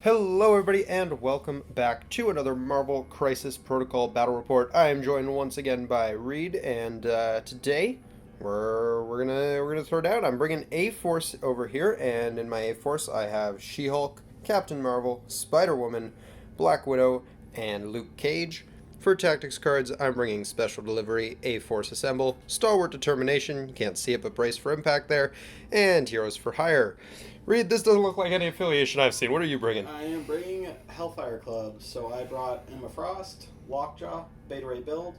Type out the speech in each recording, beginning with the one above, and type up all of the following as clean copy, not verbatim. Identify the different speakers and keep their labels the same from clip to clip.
Speaker 1: Hello, everybody, and welcome back to another Marvel Crisis Protocol Battle Report. I am joined once again by Reed, and today we're gonna throw down. I'm bringing A Force over here, and in my A Force I have She-Hulk, Captain Marvel, Spider-Woman, Black Widow, and Luke Cage. For tactics cards, I'm bringing Special Delivery, A Force Assemble, Stalwart Determination, you can't see it but brace for impact there, and Heroes for Hire. Reed, this doesn't look like any affiliation I've seen. What are you bringing?
Speaker 2: I am bringing Hellfire Club, so I brought Emma Frost, Lockjaw, Beta Ray Build,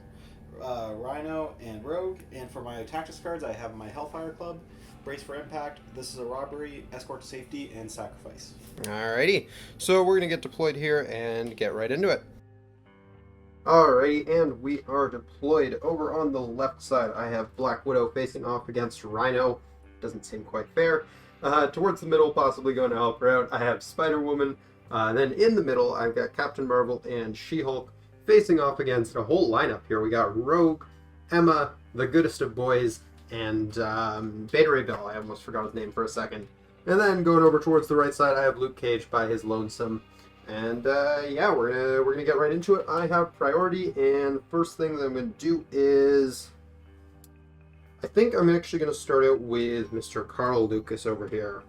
Speaker 2: Rhino, and Rogue. And for my tactics cards, I have my Hellfire Club, Brace for Impact, This is a Robbery, Escort to Safety, and Sacrifice.
Speaker 1: Alrighty, so we're going to get deployed here and get right into it. Alrighty, and we are deployed. Over on the left side, I have Black Widow facing off against Rhino. Doesn't seem quite fair. Towards the middle, possibly going to help her out, I have Spider-Woman. Then in the middle, I've got Captain Marvel and She-Hulk facing off against a whole lineup here. We got Rogue, Emma, the goodest of boys, and Beta Ray Bill. I almost forgot his name for a second. And then going over towards the right side, I have Luke Cage by his lonesome. And yeah, we're gonna get right into it. I have priority, and first thing that I'm gonna do is I think I'm actually going to start out with Mr. Carl Lucas over here.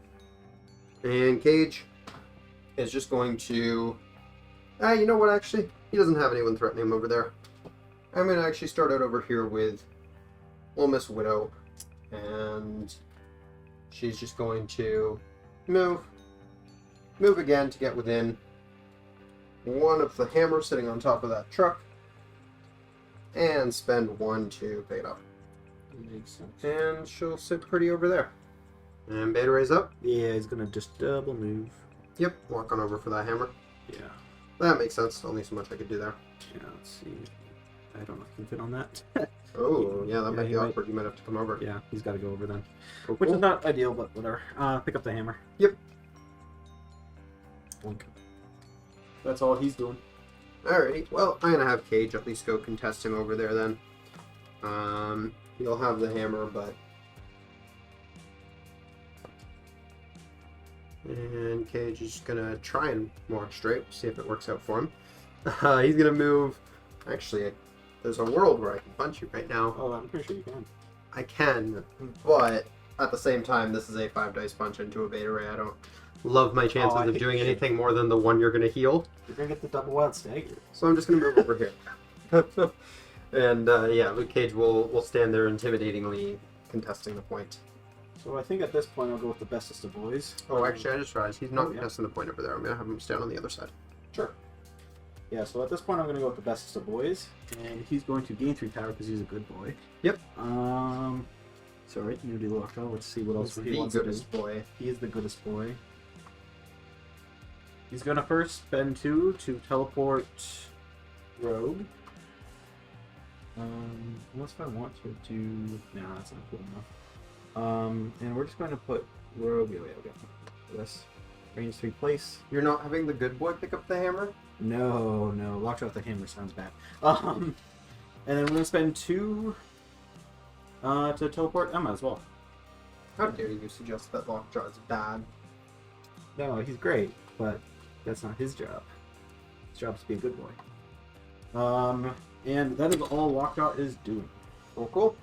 Speaker 1: And Cage is just going to... you know what, actually? He doesn't have anyone threatening him over there. I'm going to actually start out over here with little Miss Widow. And she's just going to move again to get within one of the hammers sitting on top of that truck. And spend one to pick it up.
Speaker 2: Makes sense.
Speaker 1: And she'll sit pretty over there. And Beta Ray's up.
Speaker 2: Yeah, he's gonna just double move.
Speaker 1: Yep, walk on over for that hammer.
Speaker 2: Yeah.
Speaker 1: That makes sense. Only so much I could do there.
Speaker 2: Yeah, let's see. I don't know if I can fit on that.
Speaker 1: Oh, yeah, that might be
Speaker 2: he might.
Speaker 1: awkward. You might have to come over.
Speaker 2: Yeah, he's got to go over then.
Speaker 1: Cool,
Speaker 2: Which
Speaker 1: cool.
Speaker 2: is not ideal, but whatever. Pick up the hammer.
Speaker 1: Yep.
Speaker 2: Okay. That's all he's doing.
Speaker 1: Alrighty, well, I'm going to have Cage at least go contest him over there then. He'll have the hammer, but... And Cage is just going to try and walk straight, see if it works out for him. He's going to move... Actually, there's a world where I can punch you right now.
Speaker 2: Oh, I'm pretty sure you can.
Speaker 1: I can, but at the same time, this is a 5-dice punch into a Beta Ray. I don't love my chances
Speaker 2: I
Speaker 1: of
Speaker 2: hate
Speaker 1: doing
Speaker 2: shit.
Speaker 1: anything more than the one you're going to heal.
Speaker 2: You're gonna get the double wild stagger.
Speaker 1: So I'm just going to move over here. And yeah, Luke Cage will stand there intimidatingly contesting the point.
Speaker 2: So I think at this point I'll go with the bestest of boys.
Speaker 1: Oh, actually, I just realized he's not
Speaker 2: Oh, yeah.
Speaker 1: contesting the point over there. I'm going to have him stand on the other side.
Speaker 2: Sure. Yeah, so at this point I'm going to go with the bestest of boys, and he's going to gain 3 power because he's a good boy.
Speaker 1: Yep.
Speaker 2: Sorry, Unity Lockjaw. Let's see what else
Speaker 1: He's
Speaker 2: he
Speaker 1: the
Speaker 2: wants to do.
Speaker 1: goodest boy.
Speaker 2: He is the goodest boy. He's going to first spend 2 to teleport Rogue. Unless if I want to do... Nah, that's not cool enough. And we're just going to put Rogue... Wait, okay. This. Range 3 place.
Speaker 1: You're not having the good boy pick up the hammer?
Speaker 2: No. Lockjaw with the hammer sounds bad. And then we're going to spend 2 to teleport Emma as well.
Speaker 1: How dare you suggest that Lockjaw is bad?
Speaker 2: No, he's great, but that's not his job. His job is to be a good boy. And that is all Lockjaw is doing.
Speaker 1: Cool.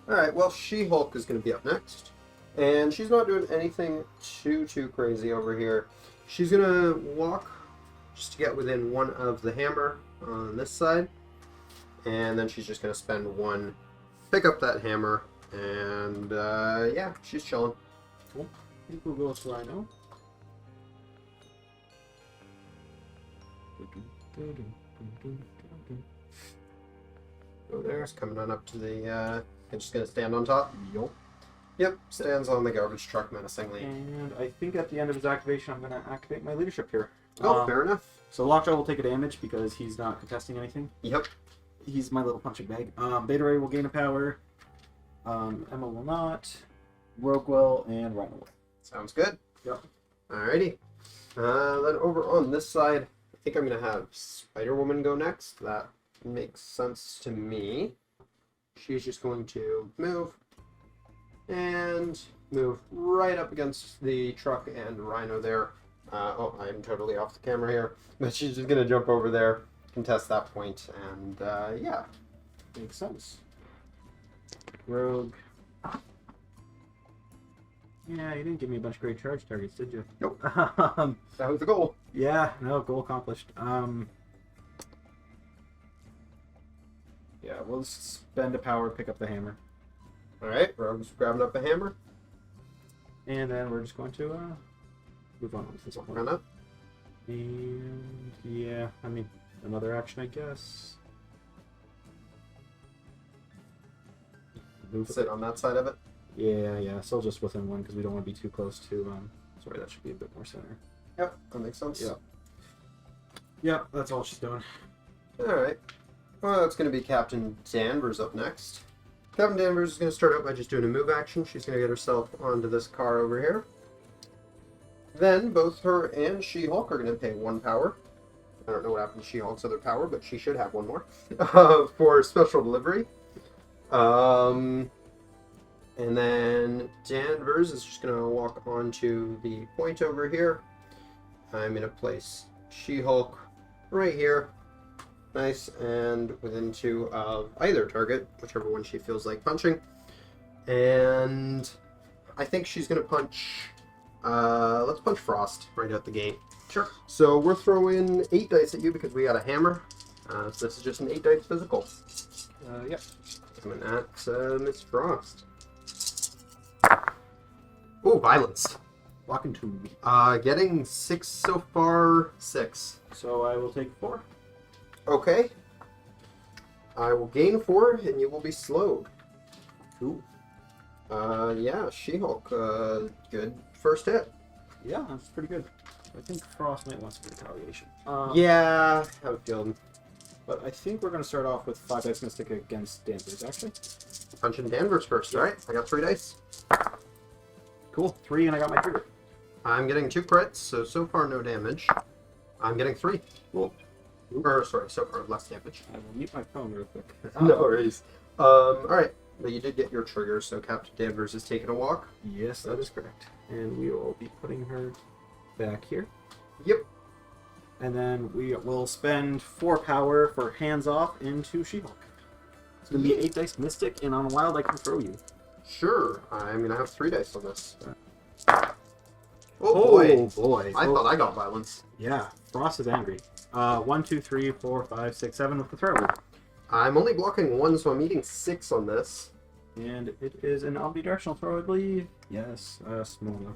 Speaker 1: Alright, well, She-Hulk is going to be up next. And she's not doing anything too crazy over here. She's going to walk just to get within one of the hammer on this side. And then she's just going to spend 1, pick up that hammer, and yeah, she's chilling.
Speaker 2: Cool. I think we'll go with Rhino.
Speaker 1: Go there, it's coming on up to the, it's just going to stand on top.
Speaker 2: Yup.
Speaker 1: Yep, stands on the garbage truck menacingly.
Speaker 2: And I think at the end of his activation, I'm going to activate my leadership here.
Speaker 1: Oh, fair enough.
Speaker 2: So Lockjaw will take a damage because he's not contesting anything.
Speaker 1: Yep.
Speaker 2: He's my little punching bag. Beta Ray will gain a power. Emma will not. Rogue will, and Rhino will.
Speaker 1: Sounds good.
Speaker 2: Yep.
Speaker 1: Alrighty. Then over on this side, I think I'm going to have Spider-Woman go next. That makes sense to me. She's just going to move and move right up against the truck and Rhino there. Oh, I'm totally off the camera here. But she's just going to jump over there, contest that point, and yeah.
Speaker 2: Makes sense. Rogue. Yeah, you didn't give me a bunch of great charge targets, did you?
Speaker 1: Nope. That was the goal.
Speaker 2: Yeah, no, goal accomplished. Yeah, we'll spend a power, pick up the hammer.
Speaker 1: Alright, Rogue's grabbing up a hammer.
Speaker 2: And then we're just going to move on with this
Speaker 1: Walk
Speaker 2: one.
Speaker 1: on up.
Speaker 2: And yeah, I mean, another action, I guess. Move
Speaker 1: Sit on that side of it.
Speaker 2: Yeah, still just within one because we don't want to be too close to, sorry, that should be a bit more center.
Speaker 1: Yep, that makes sense.
Speaker 2: Yeah, that's all she's doing.
Speaker 1: Alright. Well, it's going to be Captain Danvers up next. Captain Danvers is going to start out by just doing a move action. She's going to get herself onto this car over here. Then, both her and She-Hulk are going to pay 1 power. I don't know what happened to She-Hulk's other power, but she should have 1 more. For special delivery. And then Danvers is just going to walk onto the point over here. I'm going to place She-Hulk right here. Nice, and within 2 of either target, whichever one she feels like punching. And I think she's going to punch... let's punch Frost right out the gate.
Speaker 2: Sure.
Speaker 1: So we're throwing 8 dice at you because we got a hammer. So this is just an 8 dice physical.
Speaker 2: Yep.
Speaker 1: Coming at Miss Frost. Oh, violence.
Speaker 2: Walking to.
Speaker 1: Getting 6 so far. 6.
Speaker 2: So I will take 4.
Speaker 1: Okay. I will gain 4, and you will be slowed.
Speaker 2: Cool.
Speaker 1: Yeah, She-Hulk, good first hit.
Speaker 2: Yeah, that's pretty good. I think Frost might want some retaliation.
Speaker 1: Yeah, I have a feeling.
Speaker 2: But I think we're going to start off with 5 dice Mystic against Danvers, actually.
Speaker 1: Punching Danvers first, alright? I got 3 dice.
Speaker 2: Cool. 3, and I got my trigger.
Speaker 1: I'm getting 2 crits, so far no damage. I'm getting 3.
Speaker 2: Cool.
Speaker 1: Or, sorry, so far less damage.
Speaker 2: I will mute my phone real quick.
Speaker 1: No worries. Alright. But you did get your trigger, so Captain Danvers is taking a walk.
Speaker 2: Yes, that is correct. And we will be putting her back here.
Speaker 1: Yep.
Speaker 2: And then we will spend 4 power for hands off into She-Hulk. It's going to be 8 dice Mystic, and on a wild I can throw you.
Speaker 1: Sure. I'm gonna have 3 dice on this. Oh boy.
Speaker 2: boy.
Speaker 1: I thought I got violence.
Speaker 2: Yeah, Frost is angry. 1, 2, 3, 4, 5, 6, 7 with the throw.
Speaker 1: I'm only blocking 1, so I'm eating 6 on this.
Speaker 2: And it is an omnidirectional throw, I believe. Yes, small enough.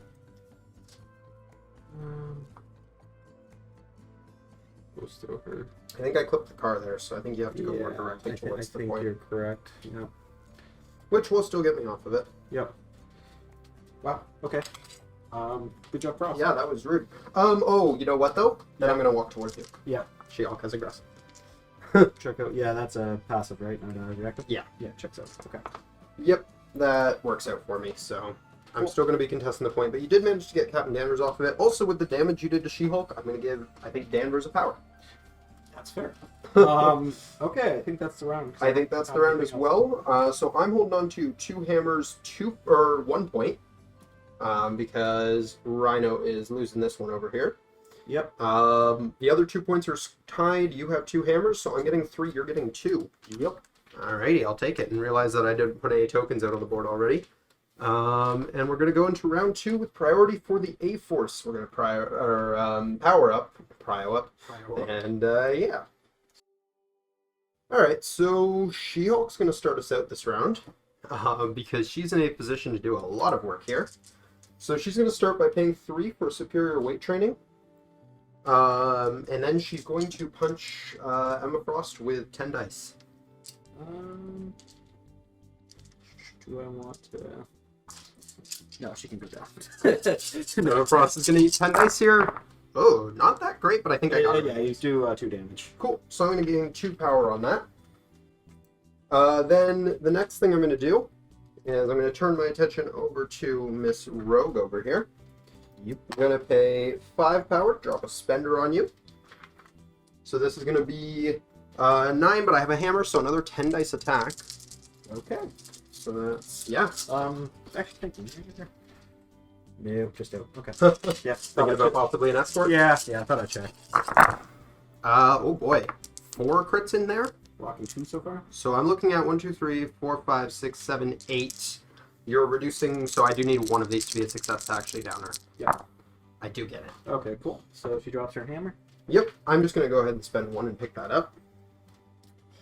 Speaker 2: Let's throw her.
Speaker 1: I think I clipped the car there, so I think you have to go more directly
Speaker 2: I
Speaker 1: towards the
Speaker 2: think
Speaker 1: point.
Speaker 2: you're correct. Yeah.
Speaker 1: Which will still get me off of it.
Speaker 2: Yep. Wow. Okay. Good job, Frost.
Speaker 1: Yeah, that was rude. Oh, you know what though? Then I'm gonna walk towards you.
Speaker 2: Yeah.
Speaker 1: She-Hulk has aggressive.
Speaker 2: Check out. Yeah, that's a passive, right? Not a reactive.
Speaker 1: Yeah.
Speaker 2: Yeah. Checks out. Okay.
Speaker 1: Yep, that works out for me. So I'm still gonna be contesting the point, but you did manage to get Captain Danvers off of it. Also, with the damage you did to She-Hulk, I'm gonna give I think Danvers a power.
Speaker 2: That's fair. Okay, I think that's the round.
Speaker 1: I think that's the round as well. So I'm holding on to 2 hammers, 1 point, because Rhino is losing this one over here.
Speaker 2: Yep.
Speaker 1: The other 2 points are tied. You have 2 hammers, so I'm getting 3. You're getting 2.
Speaker 2: Yep.
Speaker 1: Alrighty, I'll take it. And realize that I didn't put any tokens out on the board already. And we're going to go into round 2 with priority for the A-Force. We're going to power up. And, yeah. Alright, so She-Hulk's going to start us out this round. Because she's in a position to do a lot of work here. So she's going to start by paying 3 for superior weight training. And then she's going to punch Emma Frost with 10 dice.
Speaker 2: Do I want to... No, she can go down.
Speaker 1: Emma Frost is going to eat 10 dice here. Oh, not that great, but I think I got it.
Speaker 2: Yeah, you do 2 damage.
Speaker 1: Cool, so I'm going to gain 2 power on that. Then the next thing I'm going to do is I'm going to turn my attention over to Miss Rogue over here.
Speaker 2: Yep.
Speaker 1: I'm going to pay 5 power, drop a spender on you. So this is going to be 9, but I have a hammer, so another 10 dice attack.
Speaker 2: Okay.
Speaker 1: So that's, yeah.
Speaker 2: Actually, thank you. No, just out. Okay. Yeah.
Speaker 1: Thinking about possibly an escort?
Speaker 2: Yeah, I thought I'd check.
Speaker 1: Oh boy. 4 crits in there.
Speaker 2: Rocking 2 so far?
Speaker 1: So I'm looking at 1, 2, 3, 4, 5, 6, 7, 8. You're reducing, so I do need one of these to be a success to actually down her.
Speaker 2: Yeah.
Speaker 1: I do get it.
Speaker 2: Okay, cool. So she drops her hammer?
Speaker 1: Yep. I'm just going to go ahead and spend 1 and pick that up.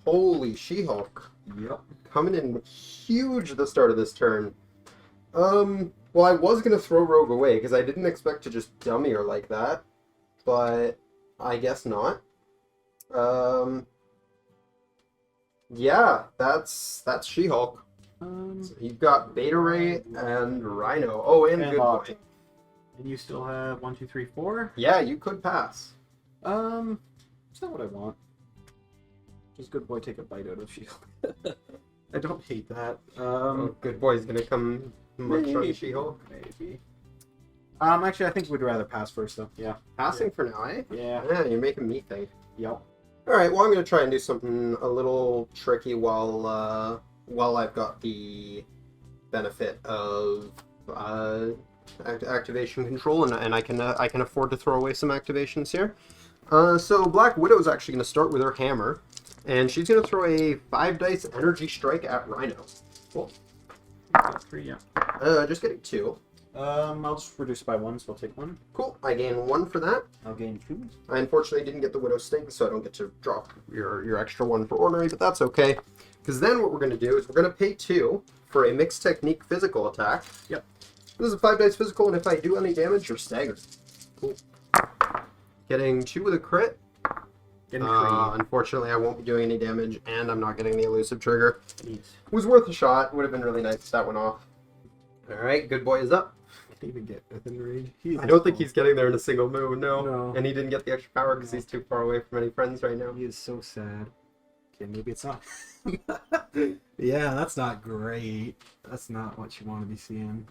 Speaker 1: Holy She-Hulk.
Speaker 2: Yep.
Speaker 1: Coming in huge at the start of this turn. Well, I was going to throw Rogue away because I didn't expect to just dummy her like that. But I guess not. Yeah, that's She-Hulk. So you've got Beta Ray and Rhino. Oh, and Good
Speaker 2: Lockjaw.
Speaker 1: Boy.
Speaker 2: And you still have 1, 2, 3, 4?
Speaker 1: Yeah, you could pass.
Speaker 2: It's not what I want. Just Good Boy take a bite out of She-Hulk. I don't hate that.
Speaker 1: Oh, Good Boy's gonna come much on
Speaker 2: maybe.
Speaker 1: She-Hulk.
Speaker 2: Maybe. Actually, I think we'd rather pass first, though. Yeah.
Speaker 1: Passing for now, eh?
Speaker 2: Yeah.
Speaker 1: Yeah, you're making me think.
Speaker 2: Yep.
Speaker 1: Alright, well, I'm gonna try and do something a little tricky while I've got the benefit of activation control, and I can afford to throw away some activations here. So Black Widow's actually going to start with her hammer, and she's going to throw a 5 dice energy strike at Rhino.
Speaker 2: Cool. 3, yeah.
Speaker 1: Just getting 2.
Speaker 2: I'll just reduce it by 1, so I'll take 1.
Speaker 1: Cool. I gain 1 for that.
Speaker 2: I'll gain 2.
Speaker 1: I unfortunately didn't get the Widow Sting, so I don't get to drop your extra 1 for ordinary, but that's okay. Because then what we're going to do is we're going to pay 2 for a mixed technique physical attack.
Speaker 2: Yep.
Speaker 1: This is a 5 dice physical, and if I do any damage, you're staggered. Cool. Getting 2 with a crit.
Speaker 2: Getting 3.
Speaker 1: Unfortunately, I won't be doing any damage, and I'm not getting the elusive trigger.
Speaker 2: Jeez.
Speaker 1: It was worth a shot. Would have been really nice if that went off. Alright, Good Boy is up.
Speaker 2: Can't even get within range.
Speaker 1: I don't think he's getting there in a single move, no.
Speaker 2: No.
Speaker 1: And he didn't get the extra power because he's too far away from any friends right now.
Speaker 2: He is so sad. Okay, maybe it's not. Yeah, that's not great. That's not what you want to be seeing.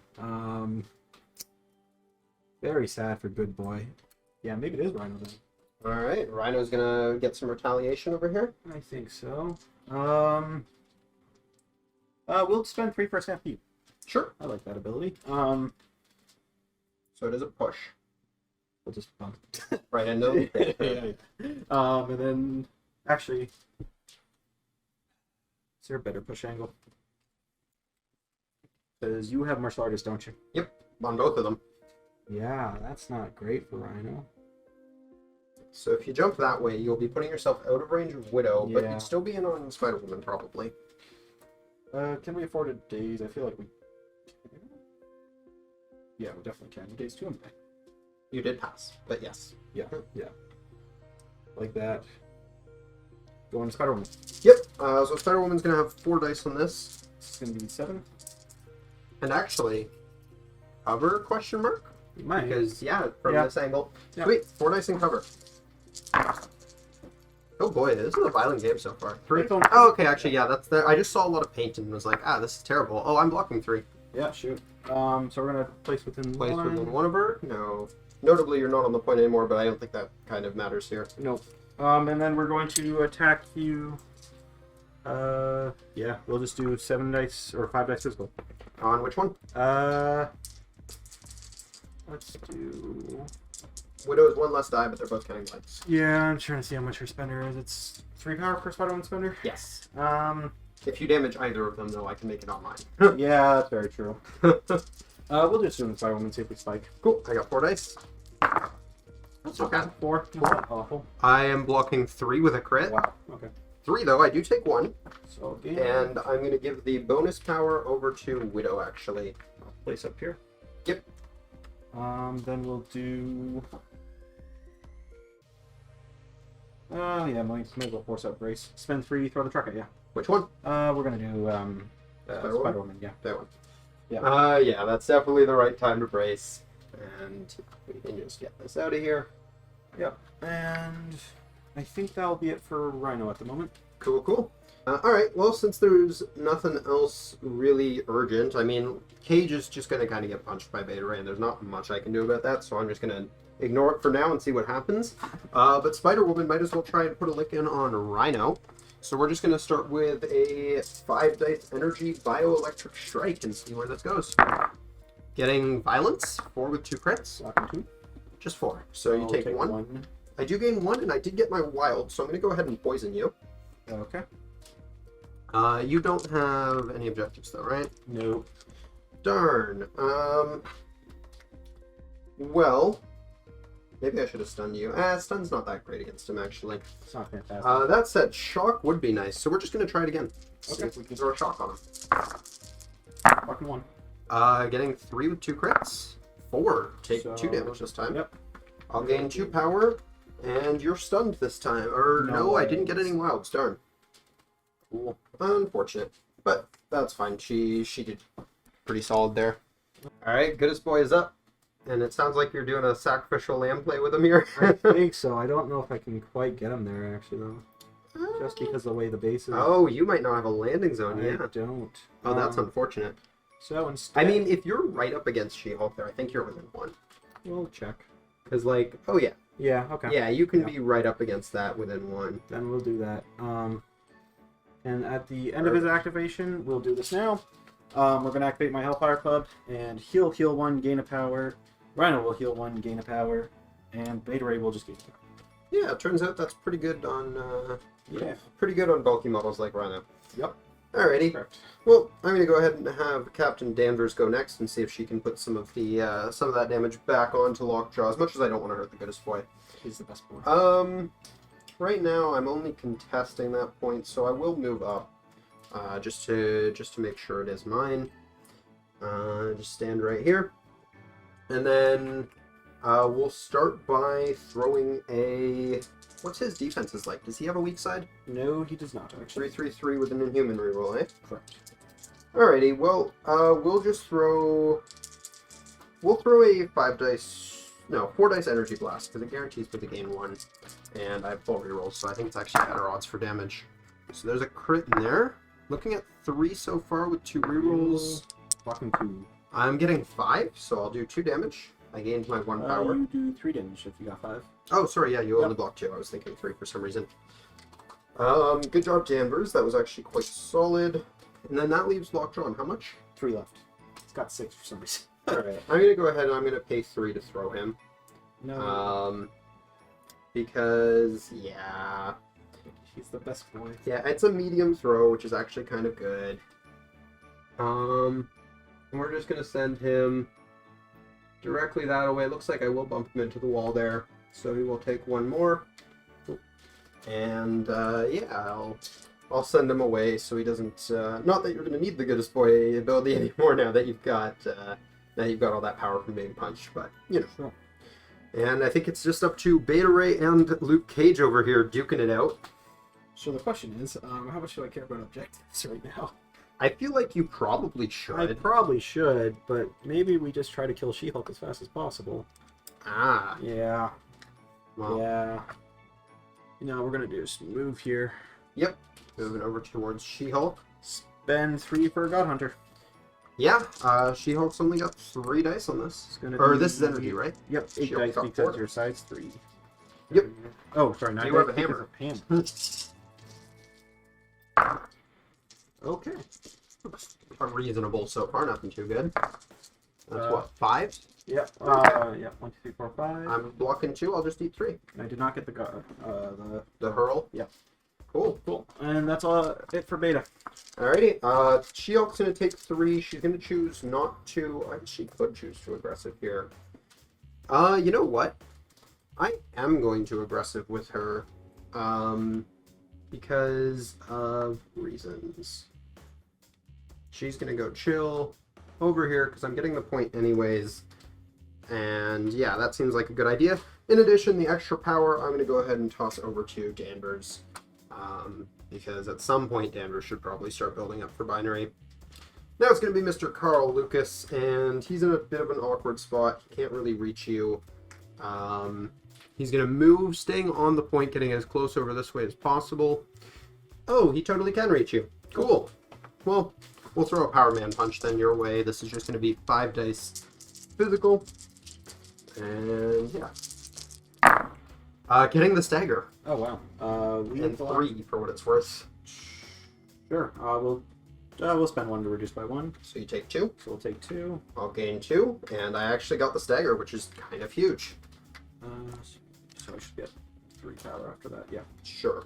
Speaker 2: Very sad for Good Boy. Yeah, maybe it is Rhino then.
Speaker 1: Alright, Rhino's gonna get some retaliation over here.
Speaker 2: I think so. We'll spend 3 for a stampede.
Speaker 1: Sure.
Speaker 2: I like that ability.
Speaker 1: So it is a push.
Speaker 2: We'll just bump.
Speaker 1: Right into the
Speaker 2: yeah. And then actually, is there a better push angle? Because you have martial artist, don't you?
Speaker 1: Yep, on both of them.
Speaker 2: Yeah, that's not great for Rhino.
Speaker 1: So if you jump that way, you'll be putting yourself out of range of Widow, but
Speaker 2: Yeah.
Speaker 1: you'd still be in on Spider-Woman, probably.
Speaker 2: Can we afford a daze? I feel like we... Yeah, we definitely can. Daze 2 and
Speaker 1: You did pass, but yes.
Speaker 2: Yeah. Like that. Going to Spider-Woman.
Speaker 1: Yep, so Spider-Woman's going to have 4 dice on this.
Speaker 2: It's going to be 7.
Speaker 1: And actually, cover, question mark?
Speaker 2: You might.
Speaker 1: Because, yeah, from
Speaker 2: Yeah.
Speaker 1: this angle.
Speaker 2: Yeah.
Speaker 1: Sweet, 4 dice in cover. Oh boy, this is a violent game so far. 3?
Speaker 2: It's on-
Speaker 1: Oh, okay, actually, yeah, that's the... I just saw a lot of paint and was like, this is terrible. Oh, I'm blocking 3.
Speaker 2: Yeah, shoot. So we're going to place within
Speaker 1: Place
Speaker 2: 1.
Speaker 1: within 1 of her? No. Notably, you're not on the point anymore, but I don't think that kind of matters here.
Speaker 2: Nope. And then we're going to attack you. Yeah, we'll just do 7 dice or 5 dice physical.
Speaker 1: On which one?
Speaker 2: Let's do.
Speaker 1: Widow is 1 less die, but they're both counting lights.
Speaker 2: Yeah, I'm trying to see how much her spender is. It's 3 power per Spider-Man spender.
Speaker 1: Yes.
Speaker 2: Um.
Speaker 1: If you damage either of them, though, I can make it on mine.
Speaker 2: Yeah, that's very true. We'll just do the Spider-Woman see if we spike.
Speaker 1: Cool. I got 4 dice.
Speaker 2: That's
Speaker 1: okay.
Speaker 2: 4. Not awful.
Speaker 1: I am blocking 3 with a crit.
Speaker 2: Wow. Okay.
Speaker 1: 3, though. I do take 1.
Speaker 2: So again,
Speaker 1: And I'm going to give the bonus power over to Widow, actually.
Speaker 2: I'll place up here.
Speaker 1: Yep.
Speaker 2: Then we'll do. Yeah, might as well force out brace. Spend 3, throw the truck at you.
Speaker 1: Which one?
Speaker 2: We're gonna do
Speaker 1: Spider-Woman?
Speaker 2: Spider-Woman. Yeah.
Speaker 1: That one.
Speaker 2: Yeah.
Speaker 1: Yeah, that's definitely the right time to brace. And we can just get this out of here.
Speaker 2: Yep. And I think that'll be it for Rhino at the moment.
Speaker 1: Cool, cool. Alright, well, since there's nothing else really urgent, I mean, Cage is just going to kind of get punched by Beta Ray, and there's not much I can do about that, so I'm just going to ignore it for now and see what happens. But Spider-Woman might as well try and put a lick in on Rhino. So we're just going to start with a 5 dice energy bioelectric strike and see where this goes. Getting violence, 4 with 2 crits.
Speaker 2: Locking 2.
Speaker 1: Just 4. So you
Speaker 2: I'll
Speaker 1: take 1. I do gain 1, and I did get my wild, so I'm going to go ahead and poison you.
Speaker 2: Okay.
Speaker 1: You don't have any objectives, though, right?
Speaker 2: Nope.
Speaker 1: Darn. Well, maybe I should have stunned you. Stun's not that great against him, actually.
Speaker 2: It's not fantastic.
Speaker 1: That said, shock would be nice, so we're just going to try it again. See
Speaker 2: Okay.
Speaker 1: if we can throw a shock on him.
Speaker 2: Locking 1.
Speaker 1: Getting 3 with 2 crits. 4. Take
Speaker 2: So,
Speaker 1: 2 damage this time.
Speaker 2: Yep.
Speaker 1: I'll gain 2 power, and you're stunned this time. Or, no, I didn't get any wilds. Darn.
Speaker 2: Cool.
Speaker 1: Unfortunate. But that's fine. She did pretty solid there. Alright, goodest boy is up. And it sounds like you're doing a sacrificial lamb play with him here.
Speaker 2: I think so. I don't know if I can quite get him there, actually, though. Just because of the way the base is.
Speaker 1: Oh, you might not have a landing zone,
Speaker 2: I
Speaker 1: yeah.
Speaker 2: don't.
Speaker 1: Oh, that's unfortunate.
Speaker 2: So instead...
Speaker 1: I mean, if you're right up against She-Hulk there, I think you're within 1.
Speaker 2: We'll check.
Speaker 1: Because, like, oh yeah.
Speaker 2: Yeah, okay.
Speaker 1: Yeah, you can be right up against that within 1.
Speaker 2: Then we'll do that. And at the end of his activation, we'll do this now. We're going to activate my Hellfire Club, and he'll heal 1, gain a power. Rhino will heal 1, gain a power. And Beta Ray will just gain a power.
Speaker 1: Yeah, it turns out that's pretty good on,
Speaker 2: Yeah.
Speaker 1: pretty good on bulky models like Rhino.
Speaker 2: Yep.
Speaker 1: Alrighty.
Speaker 2: Correct.
Speaker 1: Well, I'm going to go ahead and have Captain Danvers go next and see if she can put some of that damage back onto Lockjaw, as much as I don't want to hurt the goodest boy.
Speaker 2: He's the best boy.
Speaker 1: Right now I'm only contesting that point, so I will move up, just to make sure it is mine. Just stand right here, and then we'll start by throwing a. What's his defenses like? Does he have a weak side?
Speaker 2: No, he does not, actually.
Speaker 1: 3/3/3 with an Inhuman reroll, eh?
Speaker 2: Correct.
Speaker 1: Alrighty. Well, we'll just throw. We'll throw a 4 dice energy blast because it guarantees me to gain 1, and I have full rerolls, so I think it's actually better odds for damage. So there's a crit in there. Looking at 3 so far with 2 rerolls.
Speaker 2: Blocking 2.
Speaker 1: I'm getting 5, so I'll do 2 damage. I gained my 1 power.
Speaker 2: You do 3 damage if you got 5.
Speaker 1: Oh, sorry, yeah, you only blocked 2. I was thinking 3 for some reason. Good job, Danvers. That was actually quite solid. And then that leaves Lockjaw on how much?
Speaker 2: 3 left. It's got 6 for some reason.
Speaker 1: Alright, I'm going to go ahead and I'm going to pay 3 to throw him.
Speaker 2: No.
Speaker 1: Because, yeah.
Speaker 2: He's the best boy.
Speaker 1: Yeah, it's a medium throw, which is actually kind of good. And we're just going to send him directly that way. It looks like I will bump him into the wall there. So he will take 1 more. And, yeah, I'll send him away so he doesn't... not that you're going to need the goodest boy ability anymore now that you've got all that power from being punched, but, you know.
Speaker 2: Sure.
Speaker 1: And I think it's just up to Beta Ray and Luke Cage over here duking it out.
Speaker 2: So the question is, how much do I care about objectives right now?
Speaker 1: I feel like you probably should.
Speaker 2: I probably should, but maybe we just try to kill She-Hulk as fast as possible.
Speaker 1: Ah.
Speaker 2: Yeah.
Speaker 1: Well,
Speaker 2: Yeah. You know, we're going to do is move here.
Speaker 1: Yep. Moving over towards She-Hulk.
Speaker 2: Spend 3 for a God Hunter.
Speaker 1: Yeah, She-Hulk's only got 3 dice on this.
Speaker 2: It's gonna
Speaker 1: Or
Speaker 2: be...
Speaker 1: this is energy, right?
Speaker 2: Yep, 8
Speaker 1: She-Hulk
Speaker 2: dice
Speaker 1: got
Speaker 2: because
Speaker 1: 4.
Speaker 2: your side's 3.
Speaker 1: Yep.
Speaker 2: Oh, sorry, 9
Speaker 1: You
Speaker 2: dice
Speaker 1: have a
Speaker 2: because
Speaker 1: hammer.
Speaker 2: of hammer. Okay.
Speaker 1: Reasonable so far, nothing too good. That's what, 5?
Speaker 2: Yep. Yeah. 1, 2, 3, 4, 5.
Speaker 1: I'm blocking 2, I'll just eat 3.
Speaker 2: I did not get the
Speaker 1: The hurl?
Speaker 2: Yep.
Speaker 1: Cool.
Speaker 2: Cool. And that's all it for Beta.
Speaker 1: Alrighty, She-Hulk's gonna take 3. She's gonna choose not to. I guess she could choose to aggressive here. You know what? I am going to aggressive with her, because of reasons. She's gonna go chill over here because I'm getting the point anyways. And yeah, that seems like a good idea. In addition, the extra power I'm gonna go ahead and toss over to Danvers. Because at some point Danvers should probably start building up for binary. Now it's going to be Mr. Carl Lucas, and he's in a bit of an awkward spot. He can't really reach you. He's going to move, staying on the point, getting as close over this way as possible. Oh, he totally can reach you. Cool. Well, we'll throw a Power Man Punch then your way. This is just going to be 5 dice physical. And yeah. Getting the stagger.
Speaker 2: Oh, wow.
Speaker 1: And 3 for what it's worth.
Speaker 2: Sure. We'll We'll spend 1 to reduce by 1.
Speaker 1: So you take 2.
Speaker 2: So we'll take 2.
Speaker 1: I'll gain 2, and I actually got the stagger, which is kind of huge.
Speaker 2: So I should get 3 power after that. Yeah.
Speaker 1: Sure.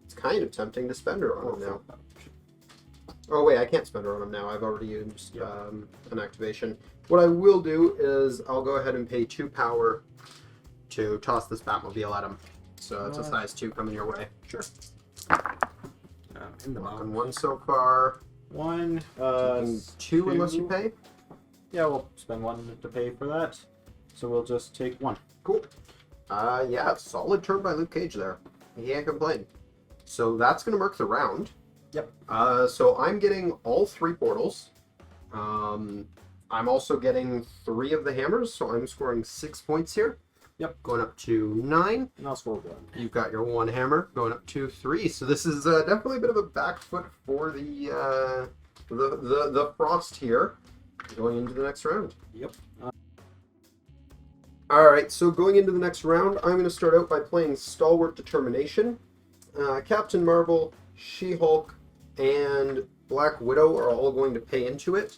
Speaker 1: It's kind of tempting to spend her on him now. Oh wait, I can't spend her on him now. I've already used an activation. What I will do is I'll go ahead and pay 2 power to toss this Batmobile at him. So it's a size 2 coming your way.
Speaker 2: Sure. In the
Speaker 1: On 1 so far.
Speaker 2: 1.
Speaker 1: 2 unless you pay.
Speaker 2: Yeah, we'll spend 1 to pay for that. So we'll just take 1.
Speaker 1: Cool. Yeah, solid turn by Luke Cage there. He can't complain. So that's going to mark the round.
Speaker 2: Yep.
Speaker 1: So I'm getting all 3 portals. I'm also getting 3 of the hammers, so I'm scoring 6 points here.
Speaker 2: Yep.
Speaker 1: Going up to 9.
Speaker 2: And I'll score 1.
Speaker 1: You've got your 1 hammer going up to 3. So this is definitely a bit of a back foot for the Frost here, going into the next round.
Speaker 2: Yep.
Speaker 1: Alright, so going into the next round, I'm going to start out by playing Stalwart Determination. Captain Marvel, She-Hulk, and Black Widow are all going to pay into it,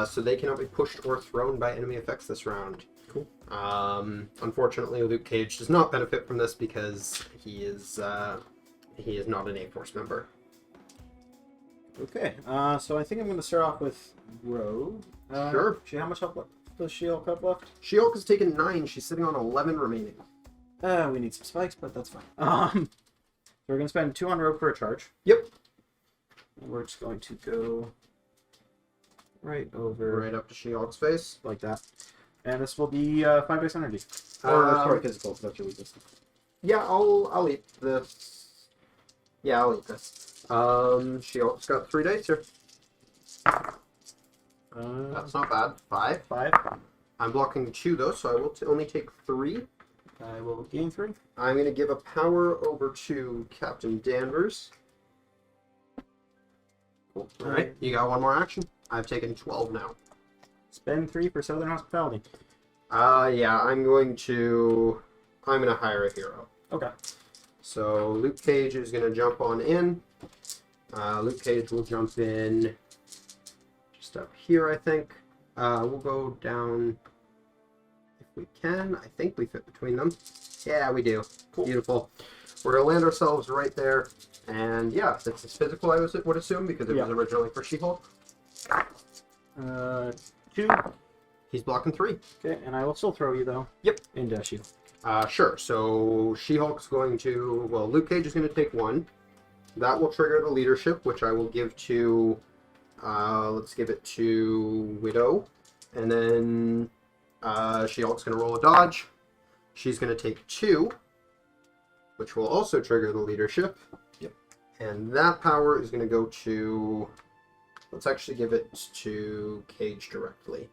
Speaker 1: so they cannot be pushed or thrown by enemy effects this round.
Speaker 2: Cool.
Speaker 1: Unfortunately, Luke Cage does not benefit from this because he is not an A-Force member.
Speaker 2: Okay, so I think I'm going to start off with Rogue.
Speaker 1: Sure.
Speaker 2: How much health does She-Hulk have left?
Speaker 1: She-Hulk has taken 9. She's sitting on 11 remaining.
Speaker 2: We need some spikes, but that's fine. So we're going to spend 2 on Rogue for a charge.
Speaker 1: Yep.
Speaker 2: And we're just going to go right over.
Speaker 1: Right up to She-Hulk's face.
Speaker 2: Like that. And this will be 5 dice energy. Sorry, physical, because that's your weakest.
Speaker 1: Yeah, I'll eat this. Yeah, I'll eat this. She-Hulk's got 3 dice here. That's not bad. 5.
Speaker 2: 5.
Speaker 1: I'm blocking 2 though, so I will only take 3.
Speaker 2: I will gain 3.
Speaker 1: I'm going to give a power over to Captain Danvers. Cool. Alright, you got 1 more action. I've taken 12 now.
Speaker 2: Spend 3 for Southern Hospitality.
Speaker 1: Yeah, I'm going to hire a hero.
Speaker 2: Okay.
Speaker 1: So Luke Cage is going to jump on in. Luke Cage will jump in just up here, I think. We'll go down if we can. I think we fit between them. Yeah, we do. Cool. Beautiful. We're going to land ourselves right there. And yeah, it's as physical, I would assume, because it was originally for She-Hulk.
Speaker 2: 2.
Speaker 1: He's blocking 3.
Speaker 2: Okay, and I will still throw you, though.
Speaker 1: Yep.
Speaker 2: Into She-Hulk.
Speaker 1: Sure. So She-Hulk's going to... Well, Luke Cage is going to take 1. That will trigger the leadership, which I will give to... let's give it to Widow. And then She-Hulk's going to roll a dodge. She's going to take 2, which will also trigger the leadership.
Speaker 2: Yep.
Speaker 1: And that power is going to go to... Let's actually give it to Cage directly.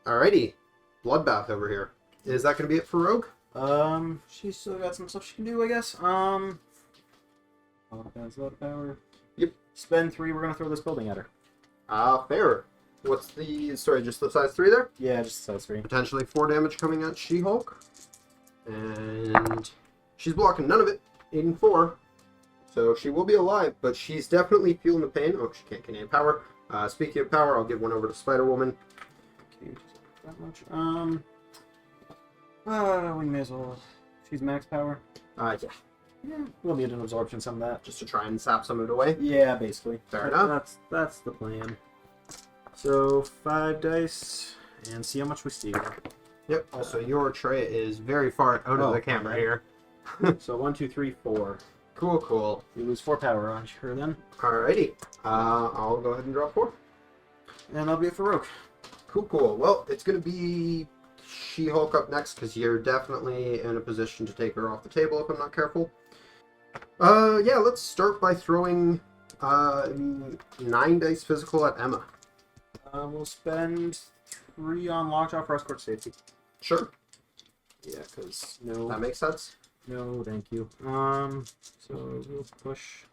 Speaker 1: Alrighty. Bloodbath over here. Is that going to be it for Rogue?
Speaker 2: She's still got some stuff she can do, I guess. A lot of power.
Speaker 1: Yep.
Speaker 2: Spend 3, we're going to throw this building at her.
Speaker 1: Fair. What's the... Sorry, just the size 3 there?
Speaker 2: Yeah, just size 3.
Speaker 1: Potentially 4 damage coming at She-Hulk. And she's blocking none of it. 8 and 4. So she will be alive, but she's definitely feeling the pain. Oh, she can't gain power. Speaking of power, I'll give 1 over to Spider-Woman.
Speaker 2: Okay, just that much. We may as well... She's max power.
Speaker 1: Yeah.
Speaker 2: Yeah, we'll need an absorption, some of that.
Speaker 1: Just to try and sap some of it away.
Speaker 2: Yeah, basically.
Speaker 1: Fair enough.
Speaker 2: That's the plan. So 5 dice, and see how much we steal.
Speaker 1: Yep. Also, your tray is very far out of the camera here.
Speaker 2: So 1, 2, 3, 4.
Speaker 1: Cool, cool.
Speaker 2: You lose 4 power on her then.
Speaker 1: Alrighty. I'll go ahead and drop 4.
Speaker 2: And that'll be it for Rogue.
Speaker 1: Cool, cool. Well, it's going to be She-Hulk up next, because you're definitely in a position to take her off the table if I'm not careful. Yeah, let's start by throwing 9 dice physical at Emma.
Speaker 2: We'll spend 3 on Lockjaw for escort safety.
Speaker 1: Sure.
Speaker 2: Yeah, because no...
Speaker 1: That makes sense.
Speaker 2: No, thank you. So we'll push...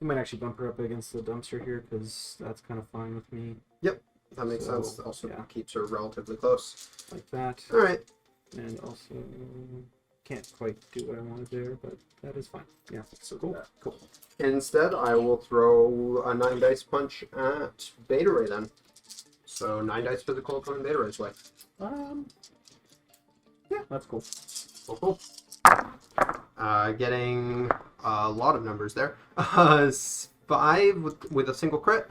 Speaker 2: We might actually bump her up against the dumpster here, because that's kind of fine with me.
Speaker 1: Yep, that makes sense. Also keeps her relatively close.
Speaker 2: Like that.
Speaker 1: Alright.
Speaker 2: And also...
Speaker 3: can't quite do what I wanted there, but that is fine. Yeah, so
Speaker 1: Cool.
Speaker 3: cool.
Speaker 1: Instead, I will throw a 9 dice punch at Beta Ray then. So 9 dice physical coming Beta Ray's way.
Speaker 3: Yeah, that's cool.
Speaker 1: Cool. Getting a lot of numbers there. 5 with a single crit.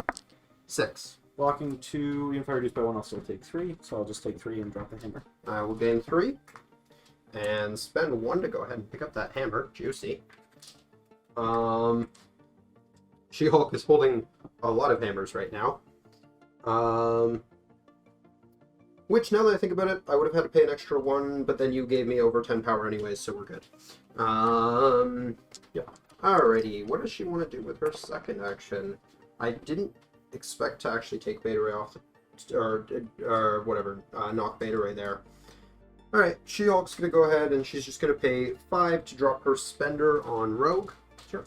Speaker 1: 6.
Speaker 3: Blocking 2, even if I reduce by 1, I'll still take 3, so I'll just take 3 and drop the hammer.
Speaker 1: I will gain 3. And spend 1 to go ahead and pick up that hammer. Juicy. She-Hulk is holding a lot of hammers right now. Which, now that I think about it, I would have had to pay an extra 1, but then you gave me over 10 power anyways, so we're good.
Speaker 3: Yep.
Speaker 1: Alrighty, what does she want to do with her second action? I didn't expect to actually take Beta Ray off, or whatever, knock Beta Ray there. Alright, She-Hulk's going to go ahead and she's just going to pay 5 to drop her spender on Rogue.
Speaker 3: Sure.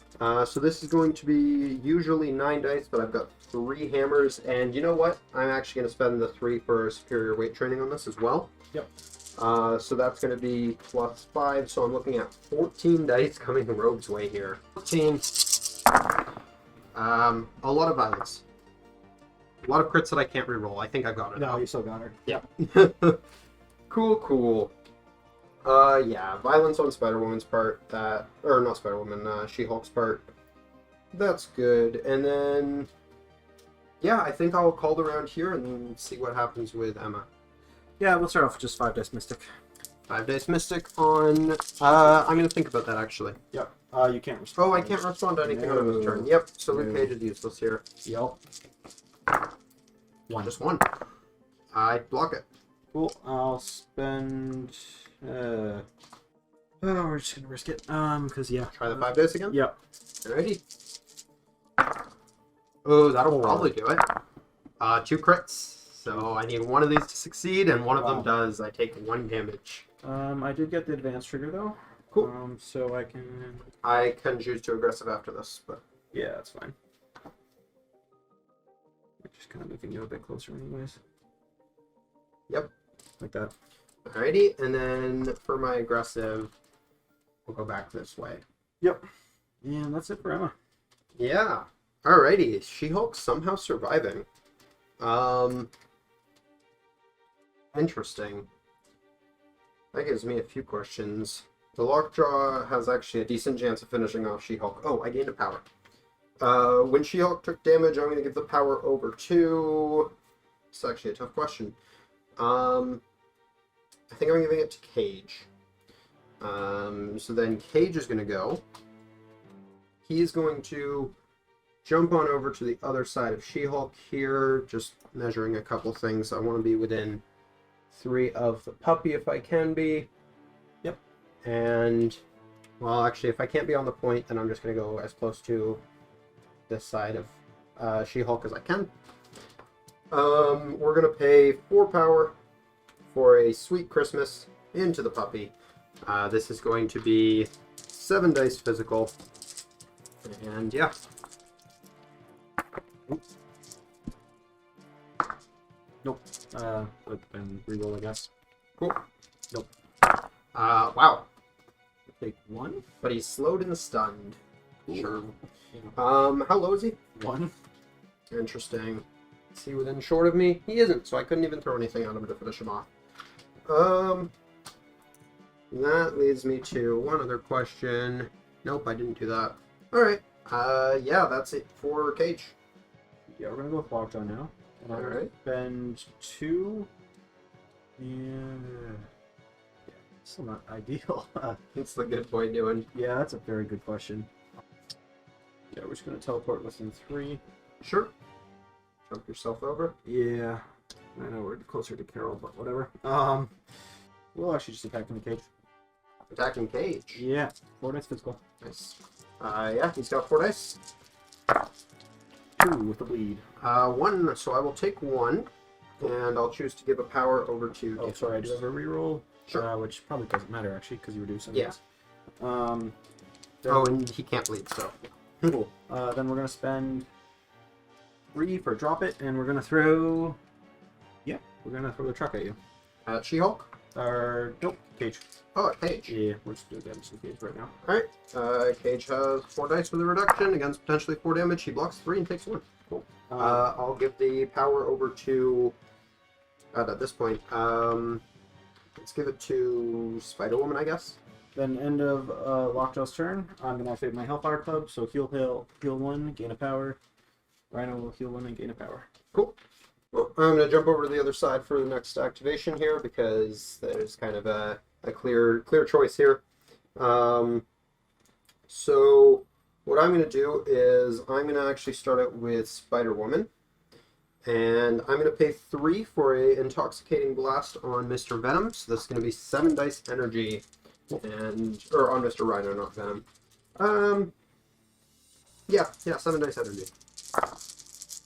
Speaker 1: So this is going to be usually 9 dice, but I've got 3 hammers, and you know what? I'm actually going to spend the 3 for superior weight training on this as well.
Speaker 3: Yep.
Speaker 1: So that's going to be plus 5, so I'm looking at 14 dice coming Rogue's way here. 14. A lot of violence. A lot of crits that I can't reroll. I think I got it.
Speaker 3: No, you still got her.
Speaker 1: Yeah. Cool. Yeah, violence on Spider-Woman's part, or not Spider-Woman, She-Hulk's part. That's good. And then, yeah, I think I'll call around here and see what happens with Emma.
Speaker 3: Yeah, we'll start off with just 5 dice Mystic.
Speaker 1: 5 dice Mystic on, I'm going to think about that, actually.
Speaker 3: Yep. You can't respond.
Speaker 1: Oh, I can't respond to anything on
Speaker 3: No.
Speaker 1: his turn. Yep, so Luke
Speaker 3: No.
Speaker 1: Cage is useless here.
Speaker 3: Yep.
Speaker 1: 1. Just 1. I block it.
Speaker 3: Cool. I'll spend... we're just gonna risk it. Because, yeah.
Speaker 1: Try the 5 dice again?
Speaker 3: Yep.
Speaker 1: Alrighty. Oh, that'll probably do it. 2 crits. So I need one of these to succeed, and one of them does. I take 1 damage.
Speaker 3: I did get the advanced trigger, though.
Speaker 1: Cool.
Speaker 3: So I can...
Speaker 1: I can choose to aggressive after this, but...
Speaker 3: Yeah, that's fine. We're just kind of moving you a bit closer anyways.
Speaker 1: Yep.
Speaker 3: Like that.
Speaker 1: Alrighty, and then for my aggressive, we'll go back this way.
Speaker 3: Yep. And that's it for Emma.
Speaker 1: Yeah. Alrighty, She-Hulk somehow surviving. Interesting. That gives me a few questions. The Lockjaw has actually a decent chance of finishing off She-Hulk. Oh, I gained a power. When She-Hulk took damage, I'm going to give the power over to... It's actually a tough question. I think I'm giving it to Cage. So then Cage is going to go. He's going to jump on over to the other side of She-Hulk here, just measuring a couple things. I want to be within 3 of the puppy if I can be.
Speaker 3: Yep.
Speaker 1: And, well, actually, if I can't be on the point, then I'm just going to go as close to this side of She-Hulk as I can. We're going to pay 4 power for a sweet Christmas into the puppy. This is going to be 7 dice physical. And, yeah.
Speaker 3: Nope. And reroll, I guess.
Speaker 1: Cool.
Speaker 3: Nope.
Speaker 1: Wow.
Speaker 3: Take 1.
Speaker 1: But he's slowed and stunned. Sure.
Speaker 3: Yeah.
Speaker 1: How low is he?
Speaker 3: 1.
Speaker 1: Interesting. Is he within short of me? He isn't, so I couldn't even throw anything at him to finish him off. That leads me to one other question. Nope, I didn't do that. Alright. Yeah, that's it for Cage.
Speaker 3: Yeah, we're gonna go with Lockjaw now. And I'm gonna
Speaker 1: Alright.
Speaker 3: spend 2. Yeah. Still not ideal.
Speaker 1: What's the good boy doing?
Speaker 3: Yeah, that's a very good question. Yeah, we're just gonna teleport within 3.
Speaker 1: Sure. Jump yourself over.
Speaker 3: Yeah. I know we're closer to Carol, but whatever. We'll actually just attack in the cage.
Speaker 1: Attacking Cage.
Speaker 3: Yeah. 4 dice physical.
Speaker 1: Nice. Yeah, he's got 4 dice.
Speaker 3: 2 with the bleed.
Speaker 1: 1, so I will take 1, and I'll choose to give a power over to...
Speaker 3: Oh, sorry, I do have a reroll.
Speaker 1: Sure.
Speaker 3: Which probably doesn't matter, actually, because you reduce it.
Speaker 1: Yeah.
Speaker 3: Then,
Speaker 1: Oh, and he can't bleed, so...
Speaker 3: cool. Then we're going to spend 3 for drop it, and we're going to throw... Yeah, we're going to throw the truck at you.
Speaker 1: She-Hulk?
Speaker 3: Nope. Cage.
Speaker 1: Oh, Cage.
Speaker 3: Yeah, we're just doing damage to Cage right now.
Speaker 1: Alright. Cage has 4 dice with a reduction against potentially 4 damage. He blocks 3 and takes 1.
Speaker 3: Cool.
Speaker 1: I'll give the power over to... at this point. Let's give it to Spider-Woman, I guess.
Speaker 3: Then end of Lockjaw's turn. I'm gonna activate my Hellfire Club. So heal 1, gain a power. Rhino will heal 1 and gain a power.
Speaker 1: Cool. Well, I'm going to jump over to the other side for the next activation here because there's kind of a clear choice here. So what I'm going to do is I'm going to actually start out with Spider-Woman. And I'm going to pay 3 for a Intoxicating Blast on Mr. Venom. So this is going to be 7 dice energy. Or on Mr. Rhino, not Venom. Yeah, 7 dice energy.